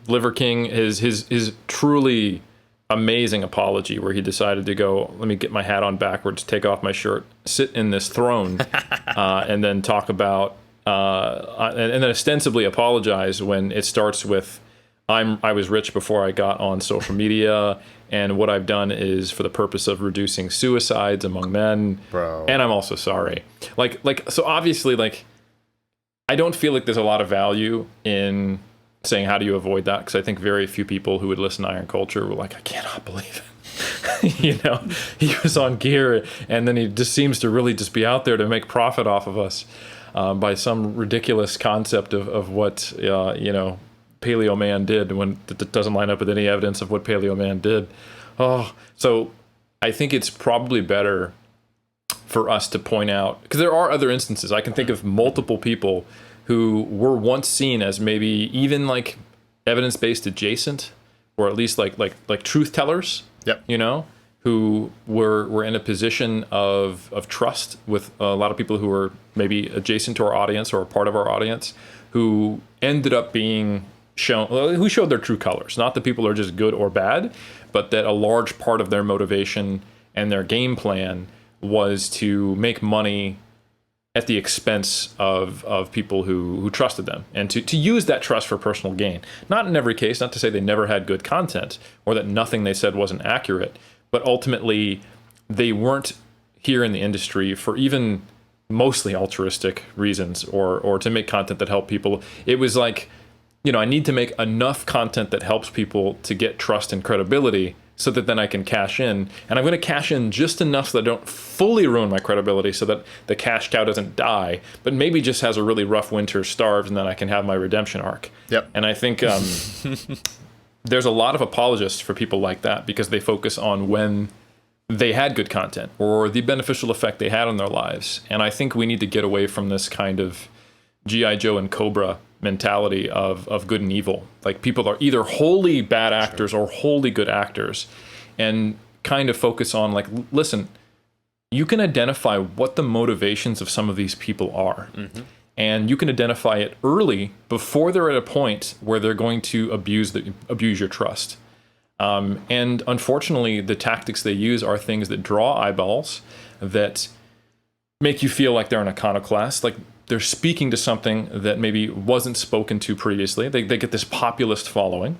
Liver King, his truly amazing apology where he decided to go, let me get my hat on backwards, take off my shirt, sit in this throne, and then talk about, and then ostensibly apologize when it starts with, I was rich before I got on social media, and what I've done is for the purpose of reducing suicides among men, Bro. And I'm also sorry. So obviously, I don't feel like there's a lot of value in saying how do you avoid that, because I think very few people who would listen to Iron Culture were like, I cannot believe it. He was on gear, and then he just seems to really just be out there to make profit off of us by some ridiculous concept of what Paleo Man did, when it doesn't line up with any evidence of what Paleo Man did. So I think it's probably better for us to point out, because there are other instances. I can think of multiple people who were once seen as maybe even like evidence-based adjacent, or at least like truth tellers. Who were in a position of trust with a lot of people who were maybe adjacent to our audience or a part of our audience, who ended up being who showed their true colors. Not that people are just good or bad, but that a large part of their motivation and their game plan was to make money at the expense of people who trusted them, and to use that trust for personal gain. Not in every case, not to say they never had good content or that nothing they said wasn't accurate, but ultimately they weren't here in the industry for even mostly altruistic reasons or to make content that helped people. It was like, I need to make enough content that helps people to get trust and credibility so that then I can cash in. And I'm going to cash in just enough so that I don't fully ruin my credibility, so that the cash cow doesn't die, but maybe just has a really rough winter, starves, and then I can have my redemption arc. And I think there's a lot of apologists for people like that, because they focus on when they had good content or the beneficial effect they had on their lives. And I think we need to get away from this kind of G.I. Joe and Cobra mentality of good and evil. Like, people are either wholly bad actors or wholly good actors, and kind of focus on like, listen, you can identify what the motivations of some of these people are. And you can identify it early before they're at a point where they're going to abuse your trust. And unfortunately, the tactics they use are things that draw eyeballs, that make you feel like they're an iconoclast, like they're speaking to something that maybe wasn't spoken to previously. They get this populist following,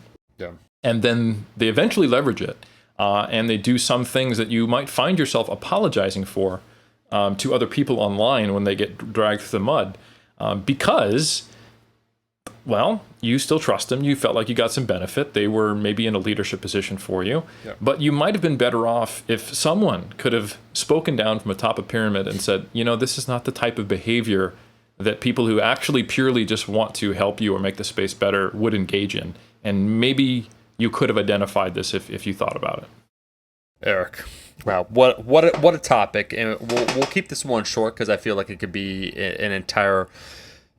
and then they eventually leverage it, and they do some things that you might find yourself apologizing for to other people online when they get dragged through the mud, because, well, you still trust them. You felt like you got some benefit. They were maybe in a leadership position for you, but you might have been better off if someone could have spoken down from atop a pyramid and said, this is not the type of behavior that people who actually purely just want to help you or make the space better would engage in. And maybe you could have identified this if you thought about it. Eric, wow, what a topic. And we'll keep this one short, because I feel like it could be an entire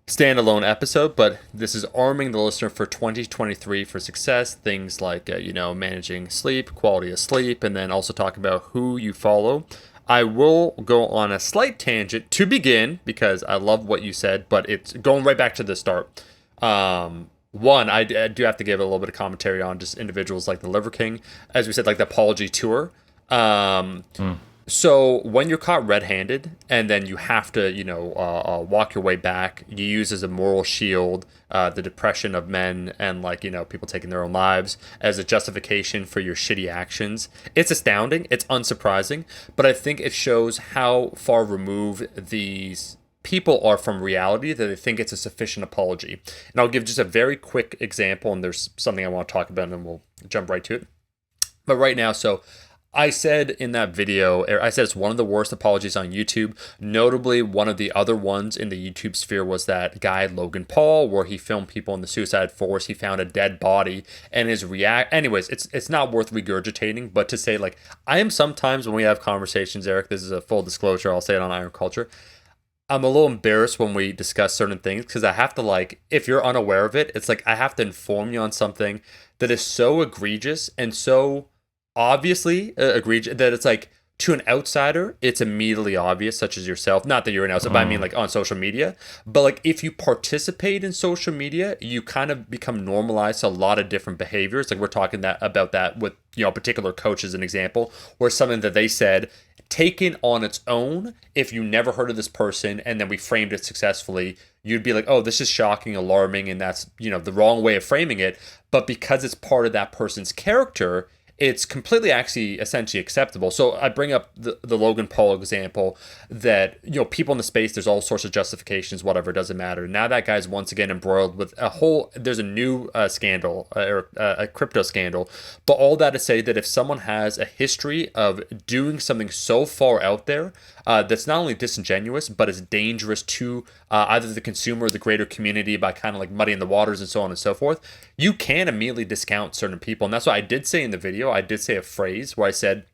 standalone episode, but this is arming the listener for 2023 for success. Things like, managing sleep, quality of sleep, and then also talk about who you follow. I will go on a slight tangent to begin because I love what you said, but it's going right back to the start. One, I do have to give a little bit of commentary on just individuals like the Liver King, as we said, like the apology tour. So when you're caught red-handed and then you have to, walk your way back, you use as a moral shield the depression of men and people taking their own lives as a justification for your shitty actions. It's astounding. It's unsurprising. But I think it shows how far removed these people are from reality that they think it's a sufficient apology. And I'll give just a very quick example, and there's something I want to talk about, and then we'll jump right to it. But right now, so I said in that video, I said it's one of the worst apologies on YouTube. Notably, one of the other ones in the YouTube sphere was that guy, Logan Paul, where he filmed people in the suicide forest. He found a dead body and his anyways, it's not worth regurgitating, but to say I am sometimes when we have conversations, Eric, this is a full disclosure, I'll say it on Iron Culture. I'm a little embarrassed when we discuss certain things because I have to if you're unaware of it, it's I have to inform you on something that is so egregious and so obviously egregious that it's to an outsider it's immediately obvious, such as yourself, not that you're an outsider, but I mean on social media. But if you participate in social media, you kind of become normalized to a lot of different behaviors. We're talking about that with a particular coach as an example, where something that they said taken on its own, if you never heard of this person and then we framed it successfully, you'd be like, oh, this is shocking, alarming, and that's the wrong way of framing it. But because it's part of that person's character, it's completely actually essentially acceptable. So I bring up the Logan Paul example that, people in the space, there's all sorts of justifications, whatever, it doesn't matter. Now that guy's once again embroiled with there's a new scandal, or a crypto scandal. But all that to say that if someone has a history of doing something so far out there, that's not only disingenuous, but is dangerous to either the consumer or the greater community by kind of muddying the waters and so on and so forth, you can immediately discount certain people. And that's what I did say in the video. I did say a phrase where I said,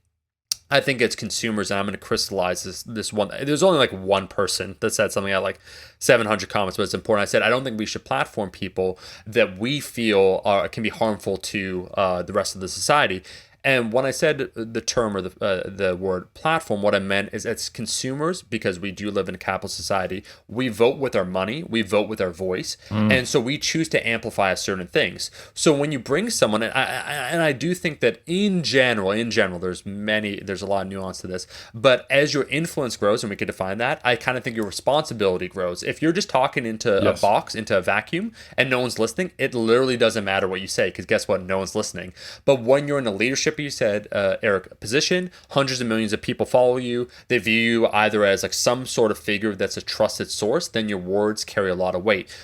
I think it's consumers, and I'm going to crystallize this one. There's only one person that said something at 700 comments, but it's important. I said, I don't think we should platform people that we feel can be harmful to the rest of the society. And when I said the term or the word platform, what I meant is it's consumers, because we do live in a capitalist society. We vote with our money, we vote with our voice, and so we choose to amplify certain things. So when you bring someone, and I do think that in general, there's a lot of nuance to this, but as your influence grows, and we can define that, I kind of think your responsibility grows. If you're just talking into a box, into a vacuum, and no one's listening, it literally doesn't matter what you say, because guess what? No one's listening. But when you're in a leadership, you said, Eric, position, hundreds of millions of people follow you, they view you either as some sort of figure that's a trusted source, then your words carry a lot of weight.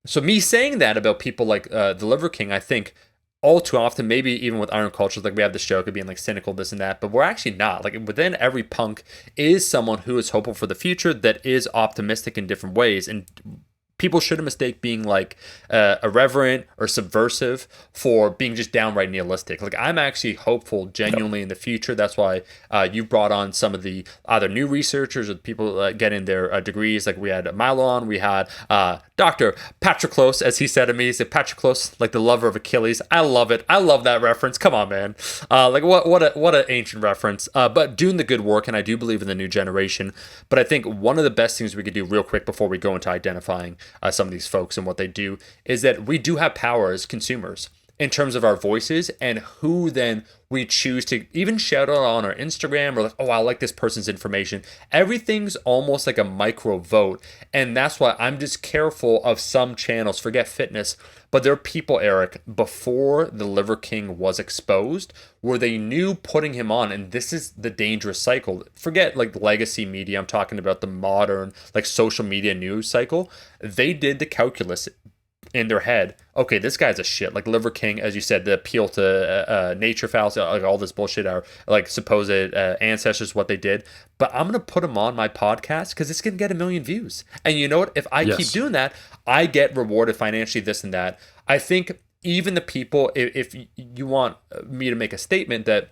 So me saying that about people like the Liver King, I think all too often, maybe even with Iron Culture, we have this joke of being cynical, this and that, but we're actually not. Within every punk is someone who is hopeful for the future, that is optimistic in different ways, and people shouldn't mistake being irreverent or subversive for being just downright nihilistic. I'm actually hopeful genuinely in the future. That's why you brought on some of the either new researchers or people getting their degrees. We had Milo on, we had Dr. Patroclus, as he said to me. He said, Patroclus, the lover of Achilles. I love it. I love that reference. Come on, man. What an ancient reference. But doing the good work, and I do believe in the new generation. But I think one of the best things we could do real quick before we go into identifying some of these folks and what they do is that we do have power as consumers in terms of our voices and who then we choose to even shout out on our Instagram, or oh, I like this person's information. Everything's almost like a micro vote. And that's why I'm just careful of some channels, forget fitness, but there are people, Eric, before the Liver King was exposed, where they knew putting him on, and this is the dangerous cycle. Forget legacy media. I'm talking about the modern social media news cycle. They did the calculus in their head. Okay, this guy's a shit. Liver King, as you said, the appeal to nature fallacy, all this bullshit, our supposed ancestors, what they did. But I'm gonna put him on my podcast because it's gonna get 1 million views. And you know what? If I keep doing that, I get rewarded financially, this and that. I think even the people, if you want me to make a statement that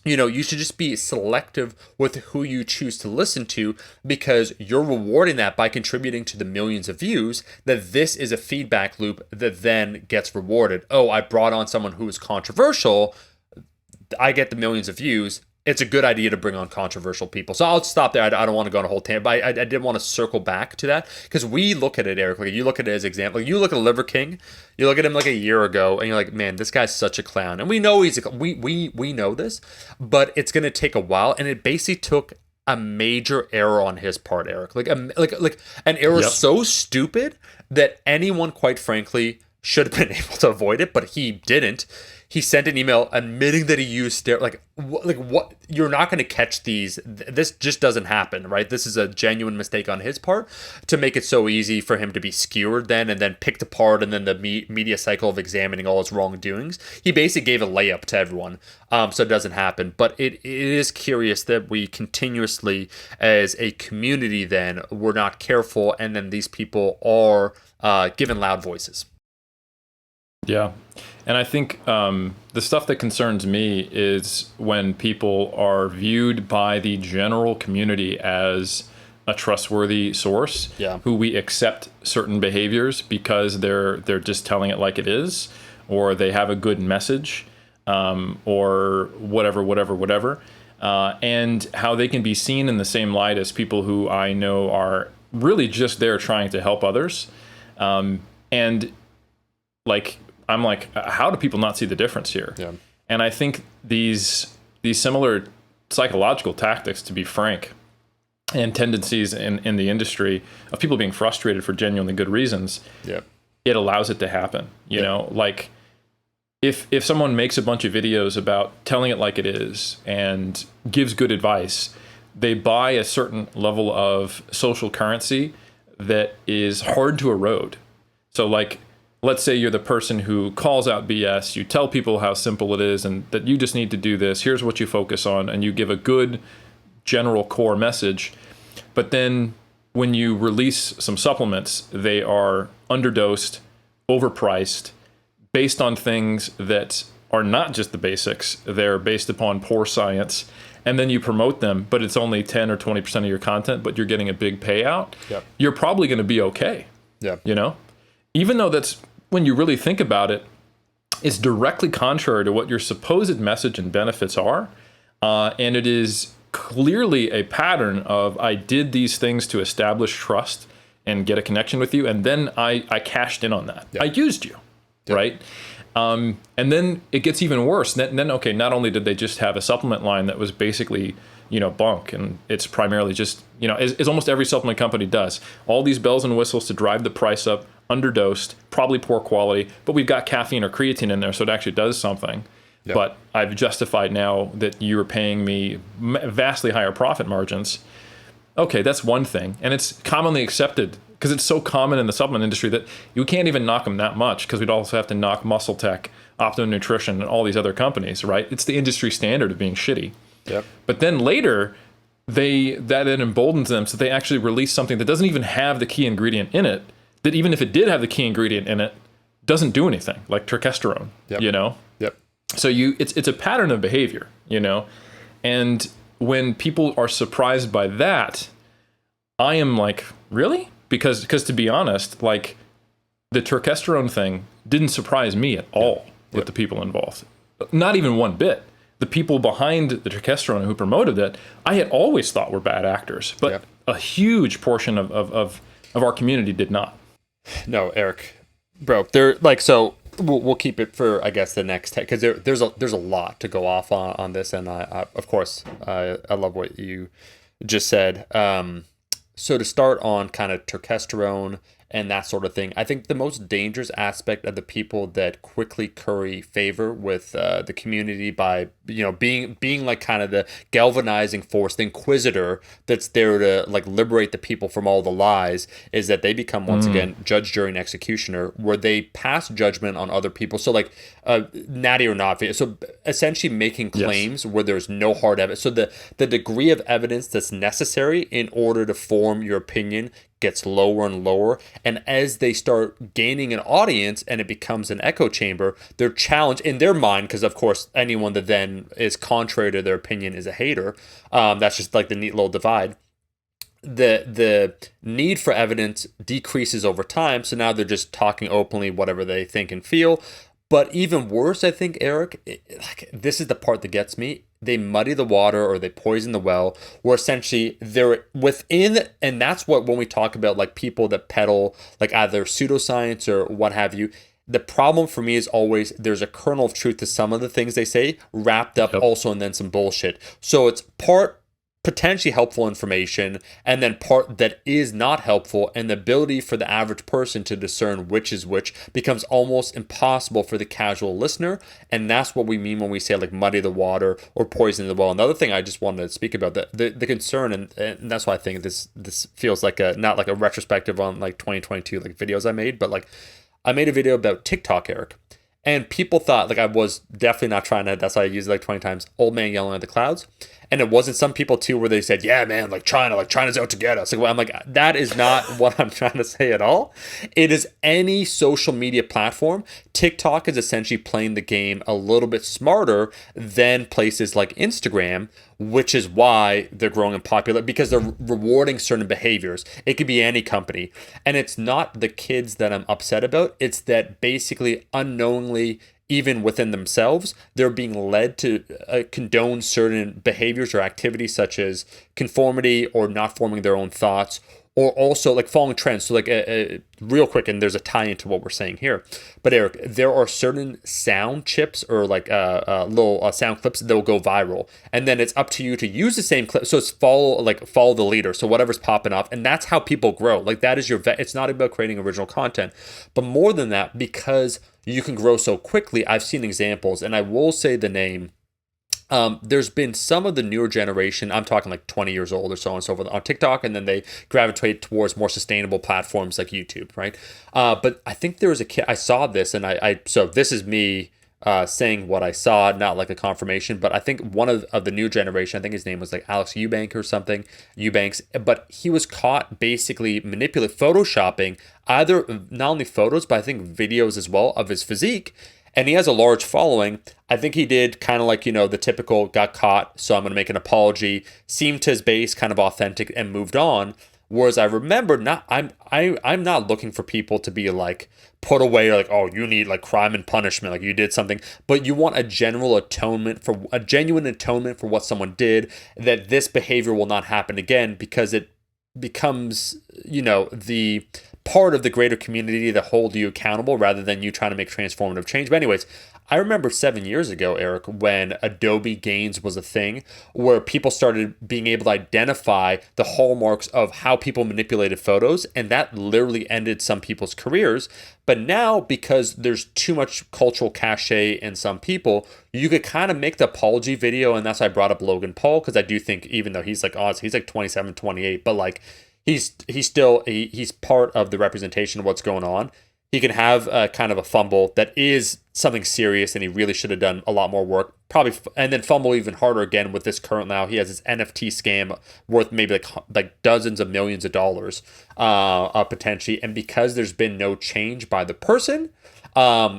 you should just be selective with who you choose to listen to, because you're rewarding that by contributing to the millions of views, that this is a feedback loop that then gets rewarded. Oh, I brought on someone who is controversial. I get the millions of views. It's a good idea to bring on controversial people. So I'll stop there. I don't want to go on a whole tangent, but I did want to circle back to that, because we look at it, Eric, like you look at it as an example. Like you look at Liver King, you look at him like a year ago, and you're like, man, this guy's such a clown. And we know we know this, but it's going to take a while. And it basically took a major error on his part, Eric. Like an error so stupid that anyone, quite frankly, should have been able to avoid it, but he didn't. He sent an email admitting that he used what? You're not going to catch these. This just doesn't happen, right? This is a genuine mistake on his part to make it so easy for him to be skewered then and then picked apart, and then the media cycle of examining all his wrongdoings. He basically gave a layup to everyone, so it doesn't happen. But it is curious that we continuously, as a community, then we're not careful, and then these people are given loud voices. Yeah. And I think the stuff that concerns me is when people are viewed by the general community as a trustworthy source, who we accept certain behaviors because they're just telling it like it is, or they have a good message, or whatever, and how they can be seen in the same light as people who I know are really just there trying to help others. And like, I'm like, how do people not see the difference here? Yeah. And I think these similar psychological tactics, to be frank, and tendencies in the industry of people being frustrated for genuinely good reasons, it allows it to happen. You know, like if someone makes a bunch of videos about telling it like it is and gives good advice, they buy a certain level of social currency that is hard to erode. So like, let's say you're the person who calls out BS, you tell people how simple it is and that you just need to do this, here's what you focus on, and you give a good general core message. But then when you release some supplements, they are underdosed, overpriced, based on things that are not just the basics, they're based upon poor science. And then you promote them, but it's only 10 or 20% of your content, but you're getting a big payout. You're probably going to be okay. You know? Even though that's, when you really think about it, it's directly contrary to what your supposed message and benefits are. And it is clearly a pattern of, I did these things to establish trust and get a connection with you, and then I cashed in on that. I used you, right? And then it gets even worse. Then, okay, not only did they just have a supplement line that was basically, bunk, and it's primarily just, as almost every supplement company does, all these bells and whistles to drive the price up, underdosed, probably poor quality, but we've got caffeine or creatine in there, so it actually does something. But I've justified now that you're paying me vastly higher profit margins. Okay, that's one thing. And it's commonly accepted because it's so common in the supplement industry that you can't even knock them that much, because we'd also have to knock Muscle Tech, Optimum Nutrition, and all these other companies, right? It's the industry standard of being shitty. But then later, that emboldens them, so they actually release something that doesn't even have the key ingredient in it, that even if it did have the key ingredient in it, doesn't do anything, like turkesterone, So it's a pattern of behavior, and when people are surprised by that, I am like, really? Because to be honest, like, the turkesterone thing didn't surprise me at all with the people involved. Not even one bit. The people behind the turkesterone who promoted it, I had always thought were bad actors, but a huge portion of our community did not. No, Eric, bro, we'll keep it for, I guess, the next, because there's a lot to go off on this, and I of course I love what you just said. So to start on kind of turkesterone and that sort of thing, I think the most dangerous aspect of the people that quickly curry favor with the community by being like kind of the galvanizing force, the inquisitor that's there to like liberate the people from all the lies, is that they become once again judge, jury, and executioner, where they pass judgment on other people. So like natty or not, so essentially making claims where there's no hard evidence. So the degree of evidence that's necessary in order to form your opinion gets lower and lower. And as they start gaining an audience and it becomes an echo chamber, they're challenged in their mind, because of course anyone that then is contrary to their opinion is a hater. That's just like the neat little divide. The need for evidence decreases over time, so now they're just talking openly whatever they think and feel. But even worse, I think, Eric, like, this is the part that gets me. They muddy the water or they poison the well, where essentially they're within, and that's what, when we talk about like people that peddle like either pseudoscience or what have you, the problem for me is always there's a kernel of truth to some of the things they say, wrapped up also in then some bullshit. So it's part potentially helpful information and then part that is not helpful, and the ability for the average person to discern which is which becomes almost impossible for the casual listener. And that's what we mean when we say like muddy the water or poison the well. Another thing I just wanted to speak about, the concern, and that's why I think this feels like a not like a retrospective on like 2022 like videos I made, but like I made a video about TikTok, Eric. And people thought like I was definitely not trying to, that's why I used it like 20 times, old man yelling at the clouds. And it wasn't some people too where they said, yeah, man, like China's out to get us. Like, well, I'm like, that is not what I'm trying to say at all. It is any social media platform. TikTok is essentially playing the game a little bit smarter than places like Instagram, which is why they're growing in popular, because they're rewarding certain behaviors. It could be any company. And it's not the kids that I'm upset about. It's that basically unknowingly, even within themselves, they're being led to condone certain behaviors or activities such as conformity or not forming their own thoughts, or also like following trends. So like real quick, and there's a tie into what we're saying here. But Eric, there are certain sound chips or like little sound clips that will go viral. And then it's up to you to use the same clip. So it's follow the leader. So whatever's popping off. And that's how people grow. Like that is your it's not about creating original content. But more than that, because you can grow so quickly, I've seen examples, and I will say the name. There's been some of the newer generation, I'm talking like 20 years old or so on and so forth, on TikTok, and then they gravitate towards more sustainable platforms like YouTube, right? But I think there was a kid, I saw this, and so this is me saying what I saw, not like a confirmation, but I think one of the new generation, I think his name was like Alex Eubanks, but he was caught basically photoshopping either not only photos, but I think videos as well of his physique. And he has a large following. I think he did kind of like, the typical got caught, so I'm going to make an apology, seemed to his base kind of authentic, and moved on. Whereas I remember I'm not looking for people to be like put away, or like, oh, you need like crime and punishment, like you did something, but you want a genuine atonement for what someone did, that this behavior will not happen again, because it becomes, the part of the greater community that hold you accountable rather than you trying to make transformative change. But anyways, I remember 7 years ago, Eric, when Adobe Gains was a thing, where people started being able to identify the hallmarks of how people manipulated photos, and that literally ended some people's careers. But now, because there's too much cultural cachet in some people, you could kind of make the apology video, and that's why I brought up Logan Paul, because I do think, even though he's like, he's like 27, 28, but like, he's part of the representation of what's going on. He can have kind of a fumble that is something serious, and he really should have done a lot more work, probably, and then fumble even harder again with this current. Now he has this NFT scam worth maybe like dozens of millions of dollars potentially, and because there's been no change by the person,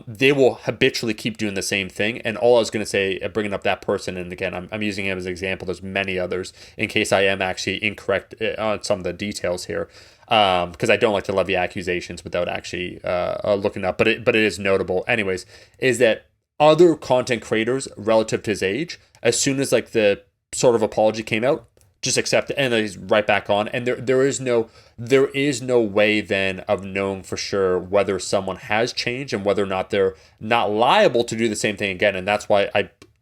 they will habitually keep doing the same thing. And all I was going to say, bringing up that person, and again, I'm using him as an example, there's many others in case I am actually incorrect on some of the details here, because I don't like to levy accusations without actually looking up, but it is notable anyways, is that other content creators relative to his age, as soon as like the sort of apology came out, just accept it, and then he's right back on. And there is no way then of knowing for sure whether someone has changed and whether or not they're not liable to do the same thing again. And that's why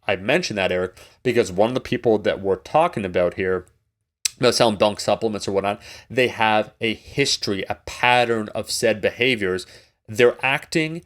I mentioned that, Eric, because one of the people that we're talking about here, selling bunk supplements or whatnot, they have a history, a pattern of said behaviors. They're acting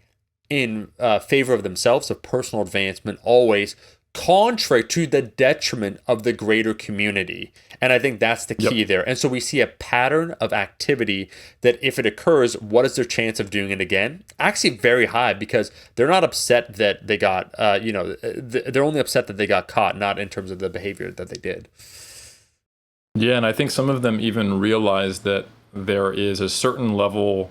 in favor of themselves, of personal advancement, always contrary to the detriment of the greater community. And I think that's the key there. And so we see a pattern of activity that if it occurs, what is their chance of doing it again? Actually very high, because they're not upset that they got, they're only upset that they got caught, not in terms of the behavior that they did. Yeah, and I think some of them even realize that there is a certain level,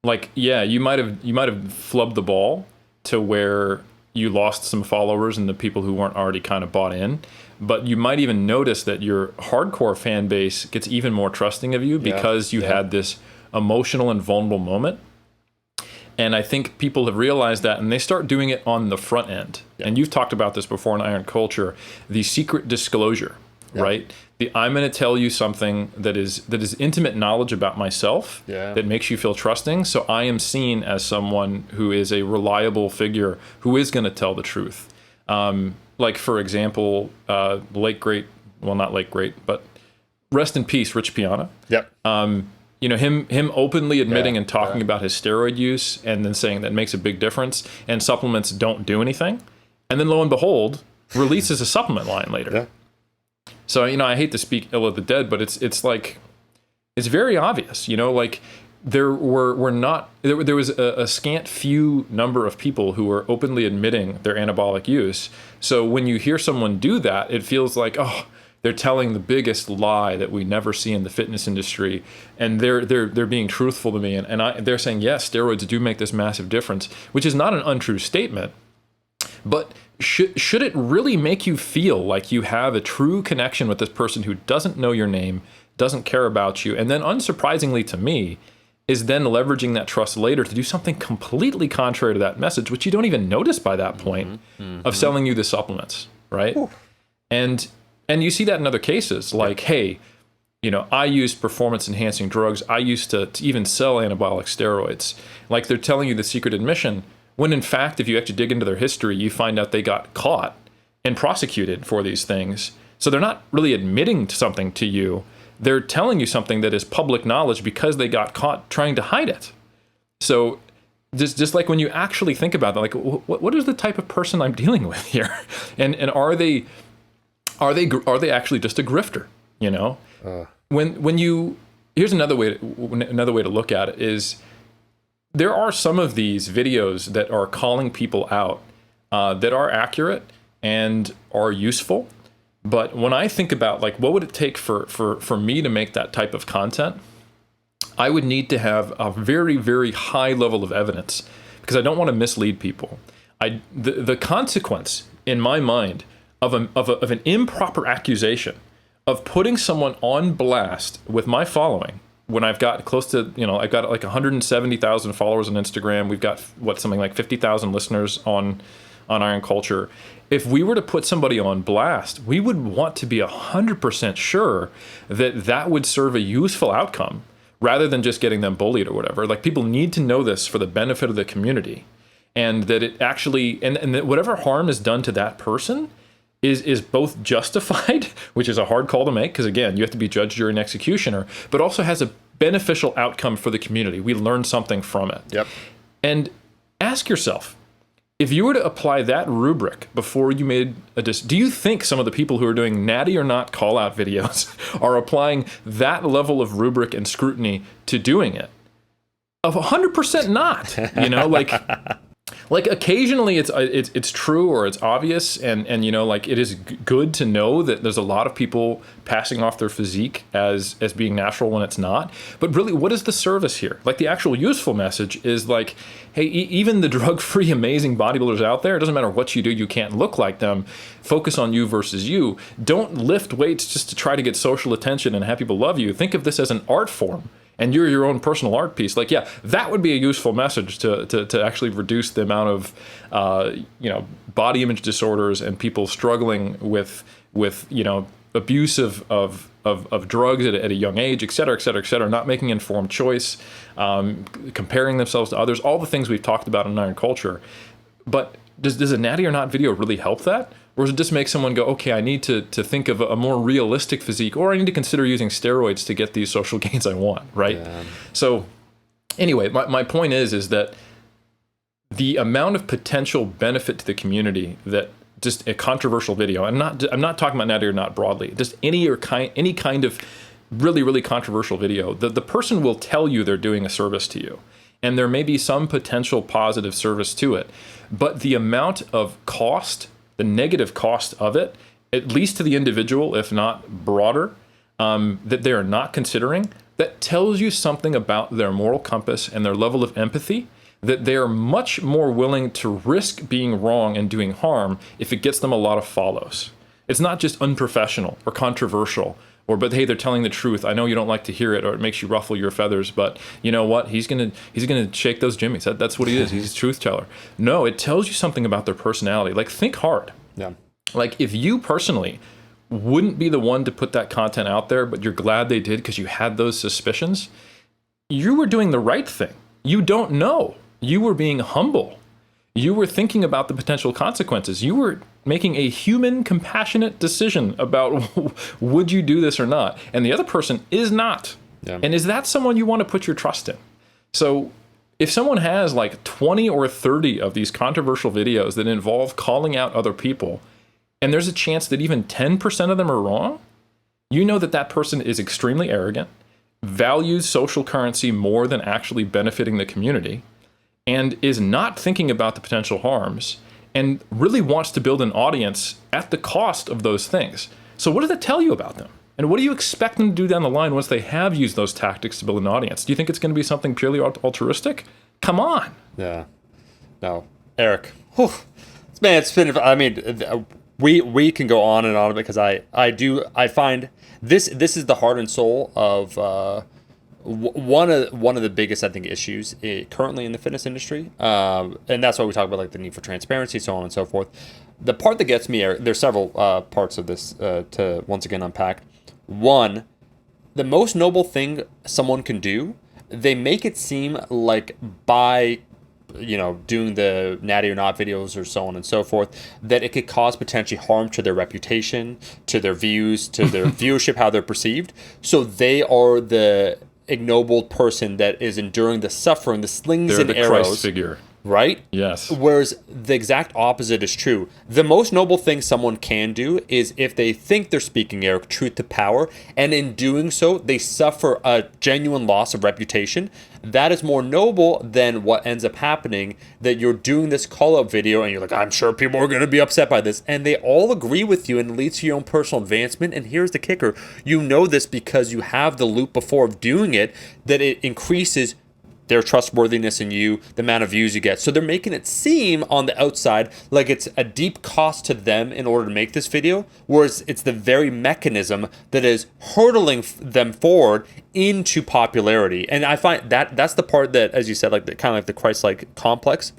like, yeah, you might have flubbed the ball to where you lost some followers and the people who weren't already kind of bought in, but you might even notice that your hardcore fan base gets even more trusting of you because you had this emotional and vulnerable moment. And I think people have realized that, and they start doing it on the front end. And you've talked about this before in Iron Culture, the secret disclosure, right? I'm going to tell you something that is intimate knowledge about myself that makes you feel trusting. So I am seen as someone who is a reliable figure who is going to tell the truth. Like, for example, late great, well, not late great, but rest in peace, Rich Piana. You know, him openly admitting and talking about his steroid use and then saying that makes a big difference and supplements don't do anything. And then lo and behold, releases a supplement line later. So, you know, I hate to speak ill of the dead, but it's like, it's very obvious, you know, like there was a scant few number of people who were openly admitting their anabolic use. So when you hear someone do that, it feels like, oh, they're telling the biggest lie that we never see in the fitness industry, and they're being truthful to me, and they're saying yes, steroids do make this massive difference, which is not an untrue statement, but should it really make you feel like you have a true connection with this person who doesn't know your name, doesn't care about you, and then unsurprisingly to me, is then leveraging that trust later to do something completely contrary to that message, which you don't even notice by that point, of selling you the supplements, right? And you see that in other cases, like, hey, you know, I use performance-enhancing drugs. I used to even sell anabolic steroids. Like, they're telling you the secret admission, when in fact, if you actually dig into their history, you find out they got caught and prosecuted for these things. So they're not really admitting to something to you. They're telling you something that is public knowledge because they got caught trying to hide it. So just like when you actually think about that, like, what is the type of person I'm dealing with here? And are they actually just a grifter? You know, here's another way to look at it is there are some of these videos that are calling people out that are accurate and are useful. But when I think about, like, what would it take for me to make that type of content, I would need to have a very, very high level of evidence, because I don't want to mislead people. The consequence in my mind of an improper accusation, of putting someone on blast with my following, when I've got close to, you know, I've got like 170,000 followers on Instagram, we've got something like 50,000 listeners on Iron Culture. If we were to put somebody on blast, we would want to be 100% sure that that would serve a useful outcome rather than just getting them bullied or whatever. Like, people need to know this for the benefit of the community, and that it actually, and that whatever harm is done to that person is both justified, which is a hard call to make, because again, you have to be judge, jury, and executioner, but also has a beneficial outcome for the community. We learn something from it. And ask yourself, if you were to apply that rubric before you made do you think some of the people who are doing natty or not call out videos are applying that level of rubric and scrutiny to doing it? Of 100% not. You know, like occasionally it's true or it's obvious, and you know, like, it is good to know that there's a lot of people passing off their physique as being natural when it's not. But really, what is the service here? Like, the actual useful message is like, hey, even the drug-free amazing bodybuilders out there, it doesn't matter what you do, you can't look like them. Focus on you versus you. Don't lift weights just to try to get social attention and have people love you. Think of this as an art form, and you're your own personal art piece. Like, yeah, that would be a useful message to actually reduce the amount of, you know, body image disorders and people struggling with you know, abuse of drugs at a young age, et cetera, et cetera, et cetera, not making informed choice, comparing themselves to others, all the things we've talked about in Iron Culture. But does a natty or not video really help that? Or does it just make someone go, okay, I need to think of a more realistic physique, or I need to consider using steroids to get these social gains I want, right? So anyway, my point is that the amount of potential benefit to the community that just a controversial video, I'm not talking about natty or not broadly, just any kind of really, really controversial video, the person will tell you they're doing a service to you. And there may be some potential positive service to it, but the amount of cost, the negative cost of it, at least to the individual, if not broader, that they are not considering, that tells you something about their moral compass and their level of empathy, that they are much more willing to risk being wrong and doing harm if it gets them a lot of follows. It's not just unprofessional or controversial, but hey, they're telling the truth. I know you don't like to hear it, or it makes you ruffle your feathers, but you know what? He's gonna shake those jimmies. That's what he is. He's a truth teller. No, it tells you something about their personality. Like, think hard. Yeah. Like, if you personally wouldn't be the one to put that content out there, but you're glad they did because you had those suspicions, you were doing the right thing. You don't know. You were being humble. You were thinking about the potential consequences. You were making a human, compassionate decision about would you do this or not. And the other person is not. Yeah. And is that someone you want to put your trust in? So if someone has like 20 or 30 of these controversial videos that involve calling out other people, and there's a chance that even 10% of them are wrong, you know that that person is extremely arrogant, values social currency more than actually benefiting the community, and is not thinking about the potential harms, and really wants to build an audience at the cost of those things. So what does that tell you about them? And what do you expect them to do down the line once they have used those tactics to build an audience? Do you think it's going to be something purely altruistic? Come on. Yeah. No. Eric. Whew. Man, it's been, I mean, we can go on and on because I find this is the heart and soul of one of the biggest, I think, issues currently in the fitness industry, and that's why we talk about like the need for transparency, so on and so forth. The part that gets me, there's several parts of this to once again unpack. One, the most noble thing someone can do, they make it seem like by doing the natty or not videos or so on and so forth, that it could cause potentially harm to their reputation, to their views, to their viewership, how they're perceived. So they are the ignobled person that is enduring the suffering, the slings They're and the arrows. Christ figure. Right? Yes. Whereas the exact opposite is true. The most noble thing someone can do is if they think they're speaking truth to power, and in doing so, they suffer a genuine loss of reputation. That is more noble than what ends up happening, that you're doing this call-out video and you're like, I'm sure people are going to be upset by this. And they all agree with you and it leads to your own personal advancement. And here's the kicker. You know this because you have the loop before of doing it, that it increases their trustworthiness in you, the amount of views you get. So they're making it seem on the outside like it's a deep cost to them in order to make this video, whereas it's the very mechanism that is hurtling them forward into popularity. And I find that's the part that, as you said, like kind of like the Christ-like complex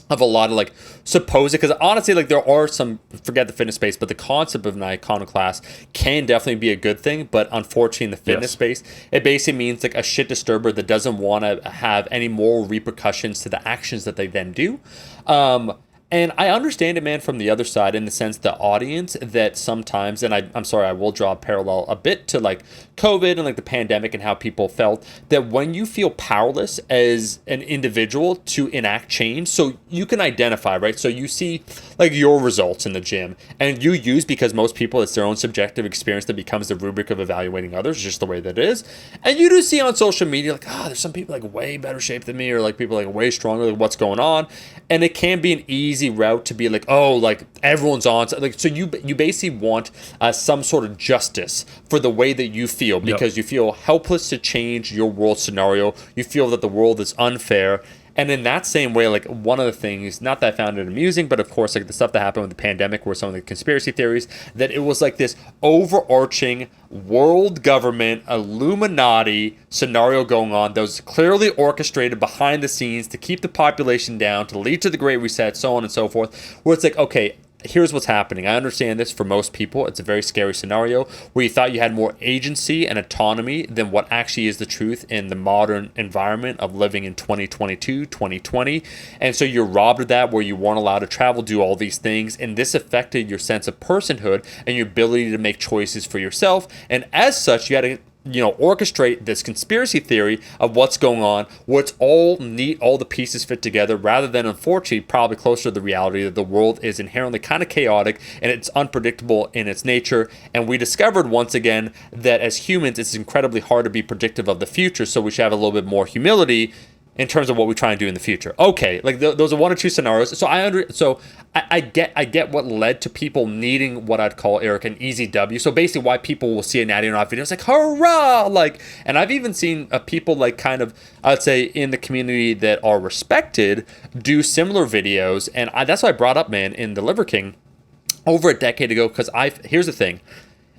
of a lot of like supposed, because honestly, like there are some, forget the fitness space, but the concept of an iconoclast can definitely be a good thing. But unfortunately, in the fitness space, it basically means like a shit disturber that doesn't want to have any moral repercussions to the actions that they then do. And I understand it, man, from the other side, in the sense the audience that sometimes, and I'm sorry, I will draw a parallel a bit to like COVID and like the pandemic and how people felt, that when you feel powerless as an individual to enact change, so you can identify, right? So you see like your results in the gym and you use, because most people, it's their own subjective experience that becomes the rubric of evaluating others, just the way that it is. And you do see on social media, like, there's some people like way better shape than me, or like people like way stronger, like what's going on. And it can be an easy route to be like, like everyone's on, like, so you basically want some sort of justice for the way that you feel, because you feel helpless to change your world scenario. You feel that the world is unfair. And in that same way, like one of the things, not that I found it amusing, but of course, like the stuff that happened with the pandemic were some of the conspiracy theories, that it was like this overarching world government Illuminati scenario going on that was clearly orchestrated behind the scenes to keep the population down, to lead to the Great Reset, so on and so forth, where it's like, okay, here's what's happening. I understand this. For most people, it's a very scary scenario where you thought you had more agency and autonomy than what actually is the truth in the modern environment of living in 2022, 2020. And so you're robbed of that, where you weren't allowed to travel, do all these things. And this affected your sense of personhood and your ability to make choices for yourself. And as such, you had to orchestrate this conspiracy theory of what's going on, where it's all neat, all the pieces fit together, rather than, unfortunately, probably closer to the reality that the world is inherently kind of chaotic and it's unpredictable in its nature. And we discovered once again that as humans, it's incredibly hard to be predictive of the future, so we should have a little bit more humility in terms of what we try and do in the future. Okay, like those are one or two scenarios. So I get what led to people needing what I'd call, Eric, an easy W. So basically why people will see a natty or not video, it's like, hurrah! Like, and I've even seen people like kind of, I'd say in the community that are respected do similar videos. And that's why I brought up, man, in the Liver King over a decade ago, because here's the thing.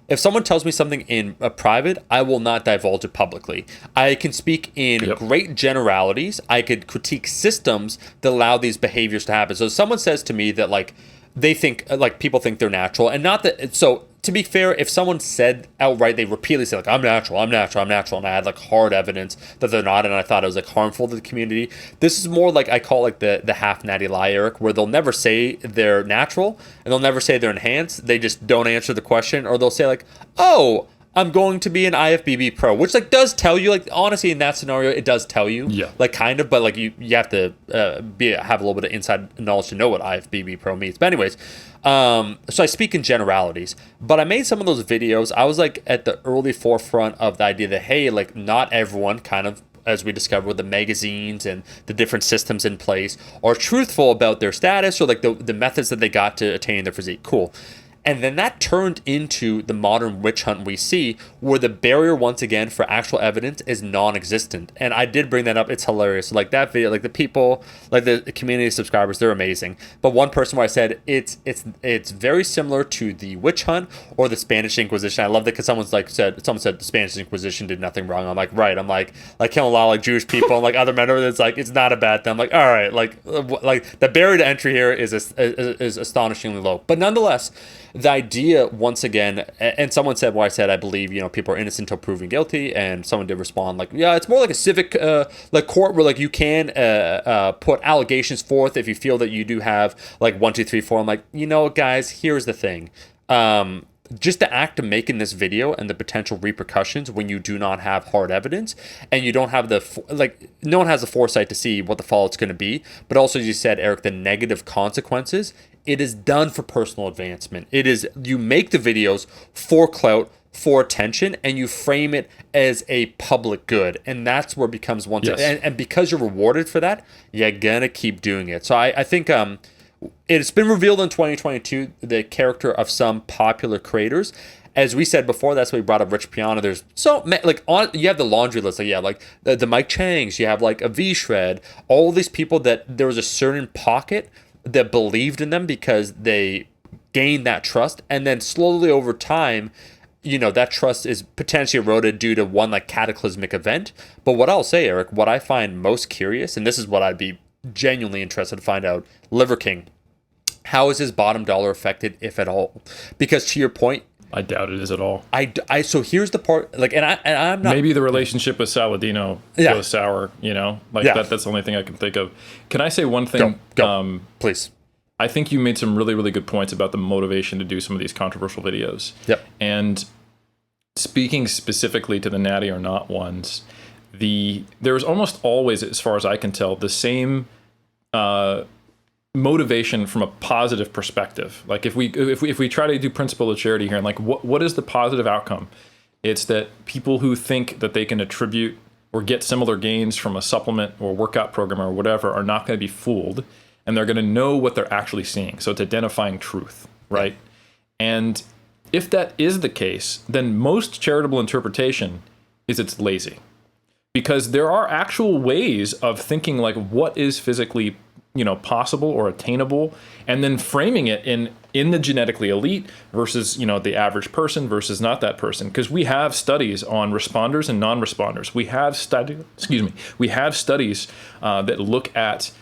If someone tells me something in a private, I will not divulge it publicly. I can speak in great generalities. I could critique systems that allow these behaviors to happen. So if someone says to me that like they think like people think they're natural, and not that. So to be fair, if someone said outright, they repeatedly say like I'm natural, and I had like hard evidence that they're not, and I thought it was like harmful to the community. This is more like I call like the half natty lie, Eric, where they'll never say they're natural and they'll never say they're enhanced. They just don't answer the question, or they'll say like, oh, I'm going to be an IFBB pro, which like does tell you, like honestly in that scenario it does tell you, like kind of, but like you have to have a little bit of inside knowledge to know what IFBB pro means. But anyways, so I speak in generalities, but I made some of those videos. I was like at the early forefront of the idea that hey, like not everyone, kind of as we discovered with the magazines and the different systems in place, are truthful about their status or like the methods that they got to attain their physique. Cool. And then that turned into the modern witch hunt we see, where the barrier, once again, for actual evidence is non-existent. And I did bring that up. It's hilarious. Like that video, like the people, like the community subscribers, they're amazing. But one person where I said it's very similar to the witch hunt or the Spanish Inquisition. I love that because someone said the Spanish Inquisition did nothing wrong. I'm like, right. I'm like killing a lot of like Jewish people and like other men. It's like it's not a bad thing. I'm like, all right, like the barrier to entry here is astonishingly low. But nonetheless, the idea, once again, and someone said what I said, I believe, people are innocent until proven guilty, and someone did respond like, yeah, it's more like a civic like court where like you can put allegations forth if you feel that you do have like 1, 2, 3, 4. I'm like, guys, here's the thing. Just the act of making this video and the potential repercussions when you do not have hard evidence and you don't have no one has the foresight to see what the fallout's going to be, but also, as you said, Eric, the negative consequences. It is done for personal advancement. It is, you make the videos for clout, for attention, and you frame it as a public good. And that's where it becomes and because you're rewarded for that, you're gonna keep doing it. So I think it's been revealed in 2022, the character of some popular creators. As we said before, that's why we brought up Rich Piana. There's you have the laundry list. Like the Mike Changs, you have like a V-Shred, all these people that there was a certain pocket that believed in them because they gained that trust, and then slowly over time, that trust is potentially eroded due to one like cataclysmic event. But what I'll say, Eric, what I find most curious, and this is what I'd be genuinely interested to find out, Liver King, how is his bottom dollar affected, if at all? Because to your point, I doubt it is at all. So here's the part, like, and I'm not. Maybe the relationship with Saladino goes sour. That's the only thing I can think of. Can I say one thing? Go. Please. I think you made some really, really good points about the motivation to do some of these controversial videos. Yep. And speaking specifically to the natty or not ones, there's almost always, as far as I can tell, the same motivation from a positive perspective. Like if we try to do principle of charity here, and like what is the positive outcome? It's that people who think that they can attribute or get similar gains from a supplement or workout program or whatever are not going to be fooled, and they're going to know what they're actually seeing. So it's identifying truth, right? And if that is the case, then most charitable interpretation is it's lazy, because there are actual ways of thinking like what is physically possible or attainable, and then framing it in the genetically elite versus the average person versus not that person. Because we have studies on responders and non-responders. We have studies that look at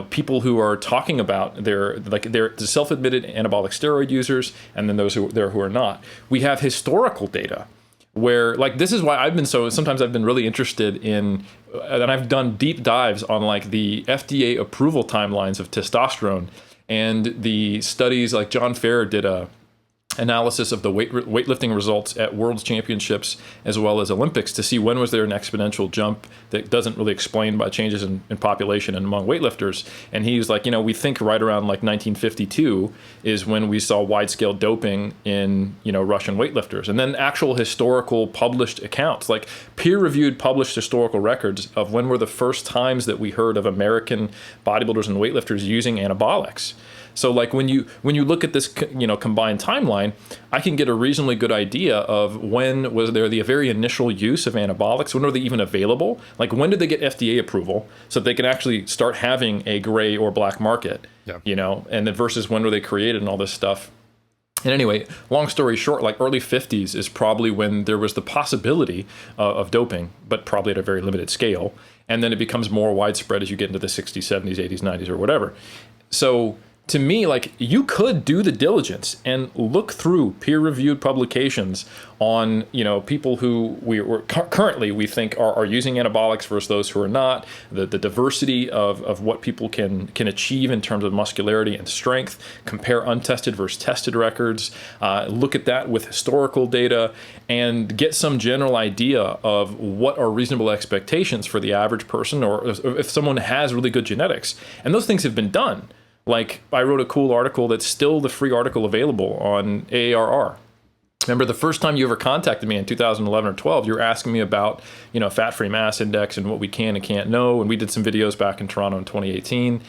people who are talking about they're the self-admitted anabolic steroid users, and then those who are not. We have historical data where, like, this is why sometimes I've been really interested in, and I've done deep dives on like the FDA approval timelines of testosterone, and the studies like John Ferrer did a analysis of the weightlifting results at World Championships as well as Olympics to see when was there an exponential jump that doesn't really explain by changes in population and among weightlifters. And he's like, we think right around like 1952 is when we saw wide-scale doping in, Russian weightlifters. And then actual historical published accounts, like peer-reviewed published historical records of when were the first times that we heard of American bodybuilders and weightlifters using anabolics. So like when you look at this, combined timeline, I can get a reasonably good idea of when was there the very initial use of anabolics, when were they even available? Like when did they get FDA approval so that they can actually start having a gray or black market, and then versus when were they created and all this stuff. And anyway, long story short, like early 50s is probably when there was the possibility of doping, but probably at a very limited scale. And then it becomes more widespread as you get into the 60s, 70s, 80s, 90s, or whatever. So to me, like, you could do the diligence and look through peer-reviewed publications on, people who currently we think are using anabolics versus those who are not, the diversity of what people can achieve in terms of muscularity and strength, compare untested versus tested records, look at that with historical data, and get some general idea of what are reasonable expectations for the average person, or if someone has really good genetics. And those things have been done. Like, I wrote a cool article that's still the free article available on AARR. Remember the first time you ever contacted me in 2011 or 12, you were asking me about, fat-free mass index and what we can and can't know. And we did some videos back in Toronto in 2018.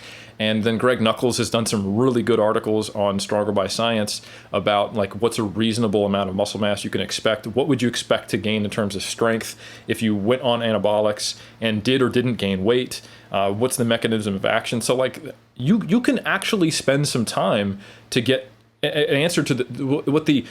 And then Greg Nuckols has done some really good articles on Stronger by Science about like what's a reasonable amount of muscle mass you can expect. What would you expect to gain in terms of strength if you went on anabolics and did or didn't gain weight? What's the mechanism of action? So like you can actually spend some time to get an answer to the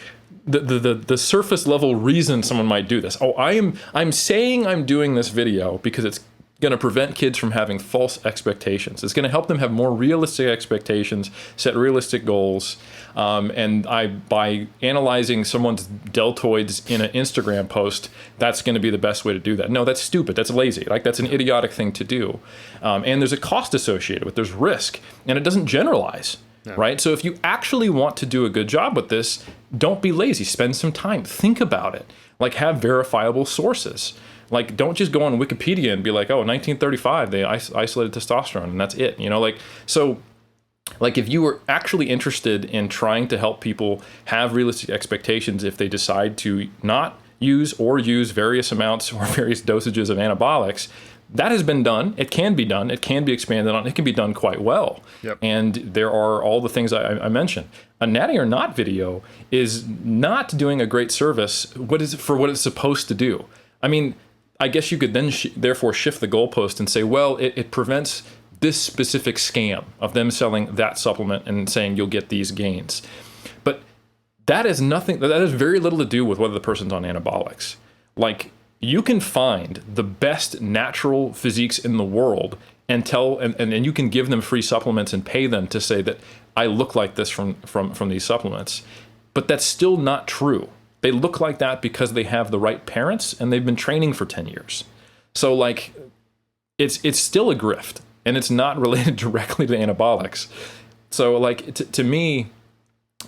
surface level reason someone might do this. Oh, I'm saying I'm doing this video because it's going to prevent kids from having false expectations. It's going to help them have more realistic expectations, set realistic goals. And by analyzing someone's deltoids in an Instagram post, that's going to be the best way to do that. No, that's stupid. That's lazy. Like, that's an idiotic thing to do. And there's a cost associated with it. There's risk. And it doesn't generalize. Yeah. Right? So if you actually want to do a good job with this, don't be lazy. Spend some time. Think about it. Like, have verifiable sources. Like, don't just go on Wikipedia and be like, oh, 1935, they isolated testosterone, and that's it. So if you were actually interested in trying to help people have realistic expectations if they decide to not use or use various amounts or various dosages of anabolics, that has been done. It can be done. It can be expanded on. It can be done quite well. Yep. And there are all the things I mentioned. A natty or not video is not doing a great service for what it's supposed to do. I mean, I guess you could then therefore shift the goalpost and say, well, it prevents this specific scam of them selling that supplement and saying you'll get these gains. But that has very little to do with whether the person's on anabolics. Like, you can find the best natural physiques in the world and you can give them free supplements and pay them to say that I look like this from these supplements. But that's still not true. They look like that because they have the right parents and they've been training for 10 years. So like, it's still a grift, and it's not related directly to anabolics. So like, to me,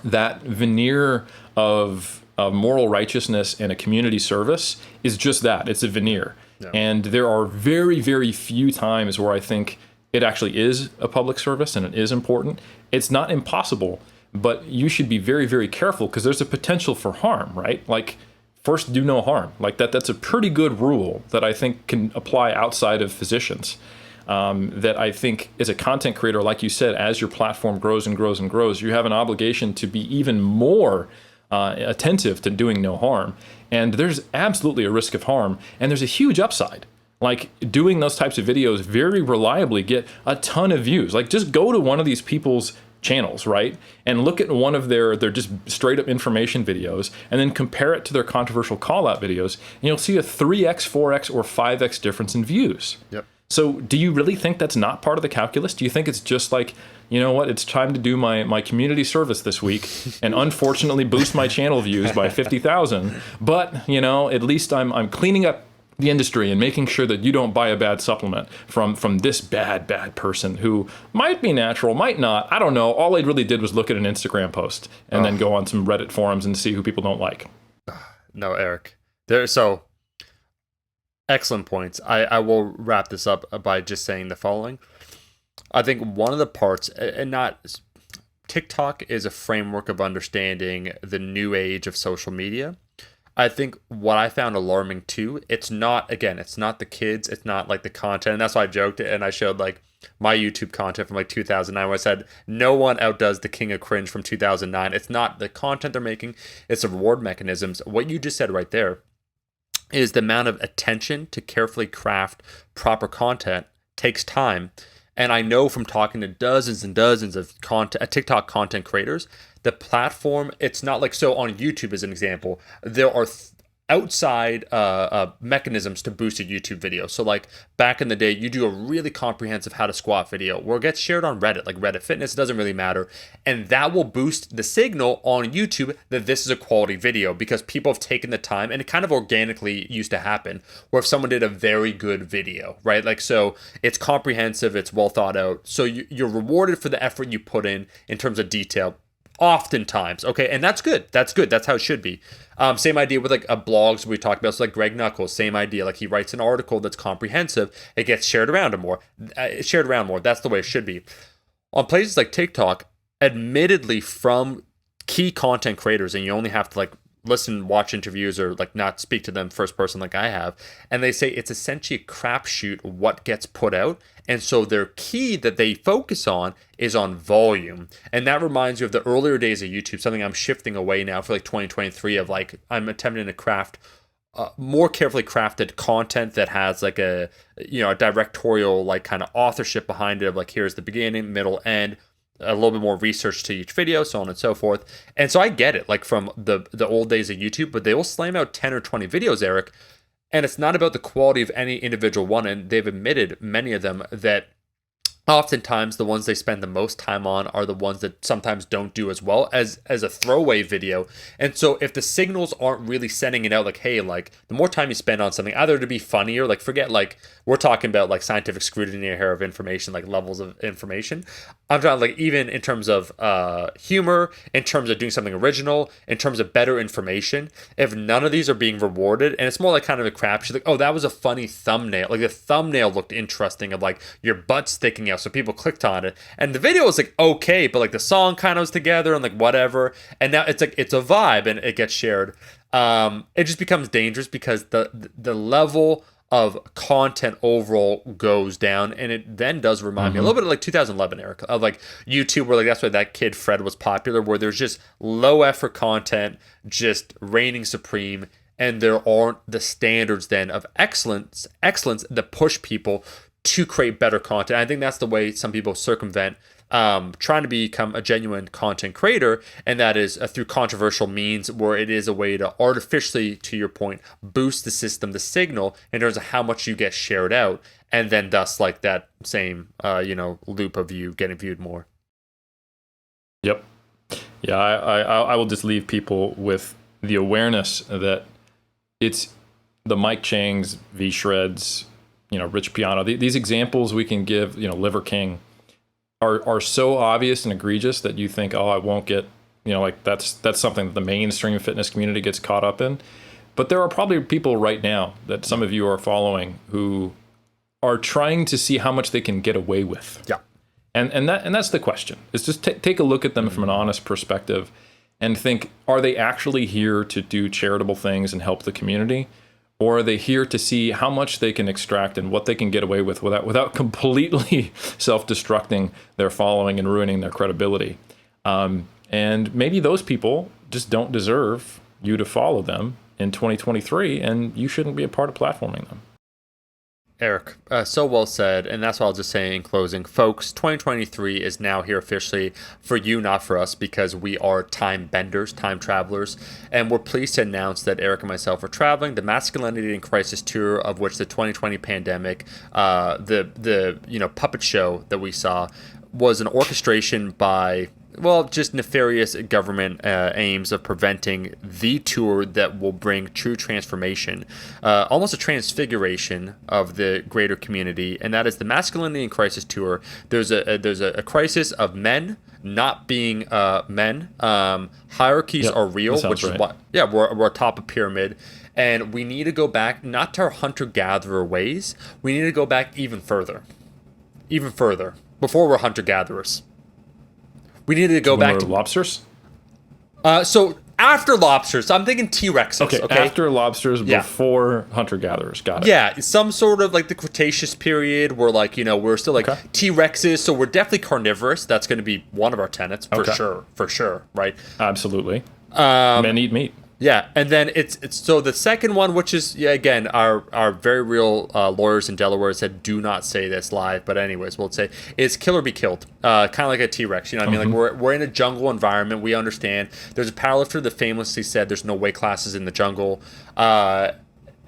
that veneer of moral righteousness and a community service is just that. It's a veneer. Yeah. And there are very, very few times where I think it actually is a public service and it is important. It's not impossible, but you should be very, very careful because there's a potential for harm, right? Like, first, do no harm. Like that's a pretty good rule that I think can apply outside of physicians. That I think as a content creator, like you said, as your platform grows and grows and grows, you have an obligation to be even more attentive to doing no harm. And there's absolutely a risk of harm, and there's a huge upside. Like, doing those types of videos very reliably get a ton of views. Like, just go to one of these people's channels, right? And look at one of their just straight up information videos and then compare it to their controversial call out videos, and you'll see a 3x, 4x, or 5x difference in views. Yep. So do you really think that's not part of the calculus? Do you think it's just like, you know what, it's time to do my community service this week and unfortunately boost my channel views by 50,000, but at least I'm cleaning up the industry and making sure that you don't buy a bad supplement from this bad person who might be natural, might not. I don't know. All I really did was look at an Instagram post and then go on some Reddit forums and see who people don't like. No, Eric. So excellent points. I will wrap this up by just saying the following. I think one of the parts, and not TikTok is a framework of understanding the new age of social media. I think what I found alarming too, it's not the kids, it's not like the content. And that's why I joked and I showed like my YouTube content from like 2009 where I said no one outdoes the king of cringe from 2009. It's not the content they're making, it's the reward mechanisms. What you just said right there is the amount of attention to carefully craft proper content takes time. And I know from talking to dozens and dozens of TikTok content creators, the platform, it's not like, so on YouTube as an example, there are outside mechanisms to boost a YouTube video. So like back in the day, you do a really comprehensive how to squat video where it gets shared on Reddit, like Reddit Fitness, doesn't really matter. And that will boost the signal on YouTube that this is a quality video because people have taken the time, and it kind of organically used to happen where if someone did a very good video, right? Like, so it's comprehensive, it's well thought out. So you're rewarded for the effort you put in terms of detail. Oftentimes, okay, and that's good. That's how it should be. Same idea with like blogs we talked about. So like Greg Nuckols, same idea. Like he writes an article that's comprehensive, it gets shared around more. That's the way it should be. On places like TikTok, admittedly from key content creators, and you only have to like listen, watch interviews, or like not speak to them first person like I have, and they say it's essentially a crapshoot what gets put out. And so their key that they focus on is on volume. And that reminds you of the earlier days of YouTube, something I'm shifting away now for like 2023 of like, I'm attempting to craft more carefully crafted content that has like a directorial like kind of authorship behind it of like, here's the beginning, middle, end, a little bit more research to each video, so on and so forth. And so I get it, like from the old days of YouTube, but they will slam out 10 or 20 videos, Eric. And it's not about the quality of any individual one. And they've admitted, many of them, that oftentimes the ones they spend the most time on are the ones that sometimes don't do as well as a throwaway video. And so if the signals aren't really sending it out, like, hey, like the more time you spend on something, either to be funnier, like forget, like we're talking about like scientific scrutiny here of information, like levels of information. I'm talking like even in terms of humor, in terms of doing something original, in terms of better information. If none of these are being rewarded, and it's more like kind of a crapshoot, like, oh, that was a funny thumbnail. Like the thumbnail looked interesting of like your butt sticking out, so people clicked on it, and the video was like okay, but like the song kind of was together and like whatever. And now it's like it's a vibe and it gets shared. It just becomes dangerous because the level of content overall goes down, and it then does remind me a little bit of like 2011, Eric, of like YouTube, where like that's why that kid Fred was popular, where there's just low effort content just reigning supreme, and there aren't the standards then of excellence that push people to create better content. I think that's the way some people circumvent trying to become a genuine content creator, and that is through controversial means, where it is a way to artificially, to your point, boost the system, the signal, in terms of how much you get shared out, and then thus like that same loop of you getting viewed more. Yep. Yeah, I will just leave people with the awareness that it's the Mike Changs, V Shreds, Rich Piano. These examples we can give, Liver King, are so obvious and egregious that you think, oh, I won't get, like that's something that the mainstream fitness community gets caught up in. But there are probably people right now that some of you are following who are trying to see how much they can get away with. Yeah. And that's the question. Is just take a look at them from an honest perspective and think, are they actually here to do charitable things and help the community? Or are they here to see how much they can extract and what they can get away with without completely self-destructing their following and ruining their credibility? And maybe those people just don't deserve you to follow them in 2023, and you shouldn't be a part of platforming them. Eric, so well said, and that's what I'll just say in closing. Folks, 2023 is now here officially for you, not for us, because we are time benders, time travelers, and we're pleased to announce that Eric and myself are traveling the Masculinity in Crisis tour, of which the 2020 pandemic, the puppet show that we saw, was an orchestration by just nefarious government aims of preventing the tour that will bring true transformation, almost a transfiguration of the greater community, and that is the Masculinity in Crisis tour. There's a crisis of men not being men. Hierarchies are real, which is why we're atop a pyramid. And we need to go back, not to our hunter-gatherer ways. We need to go back even further, before we're hunter-gatherers. We need to go back to lobsters. So after lobsters, I'm thinking T-Rexes. Okay, after lobsters, before hunter-gatherers. Got it. Yeah, some sort of like the Cretaceous period, where like we're still like T-Rexes, so we're definitely carnivorous. That's going to be one of our tenets for sure, right? Absolutely. Men eat meat. Yeah, and then it's so the second one, which is again our very real lawyers in Delaware said do not say this live, but anyways we'll say is kill or be killed, kind of like a T-Rex. You know what I mean? Like we're in a jungle environment. We understand. There's a powerlifter that famously said there's no weight classes in the jungle.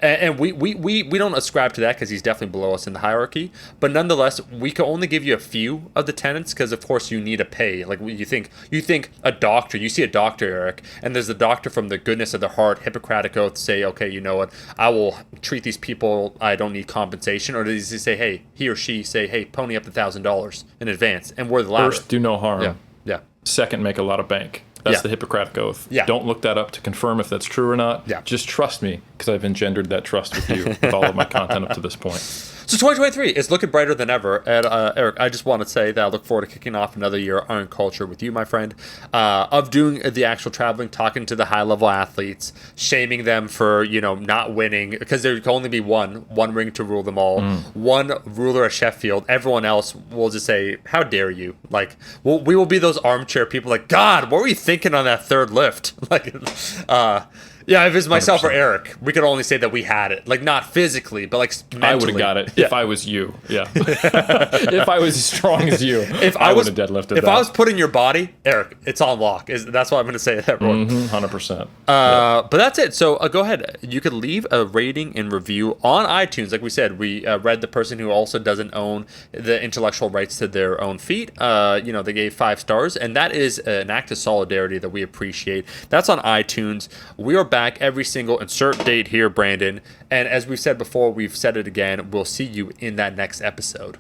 And we don't ascribe to that because he's definitely below us in the hierarchy. But nonetheless, we can only give you a few of the tenets because, of course, you need to pay. Like you think a doctor, you see a doctor, Eric, and there's a doctor from the goodness of their heart, Hippocratic oath, say, okay, you know what, I will treat these people. I don't need compensation. Or does he say, hey, he or she say, hey, pony up the $1,000 in advance, and we're the latter. First, do no harm. Yeah. Second, make a lot of bank. That's the Hippocratic Oath. Yeah. Don't look that up to confirm if that's true or not. Yeah. Just trust me, because I've engendered that trust with you with all of my content up to this point. So 2023 is looking brighter than ever. And Eric, I just want to say that I look forward to kicking off another year of Iron Culture with you, my friend, of doing the actual traveling, talking to the high-level athletes, shaming them for, not winning, because there can only be one ring to rule them all, one ruler at Sheffield. Everyone else will just say, how dare you? Like, we will be those armchair people like, God, what were you thinking on that third lift? Like, yeah, if it was myself 100%. Or Eric, we could only say that we had it. Like, not physically, but like mentally. I would have got it if I was you. Yeah. If I was as strong as you, I would have deadlifted If I was put in your body, Eric, it's on lock. That's what I'm going to say to everyone. 100%. But that's it. So go ahead. You could leave a rating and review on iTunes. Like we said, we read the person who also doesn't own the intellectual rights to their own feet. They gave 5 stars, and that is an act of solidarity that we appreciate. That's on iTunes. We are back every single insert date here, Brandon. And as we've said before, we've said it again. We'll see you in that next episode.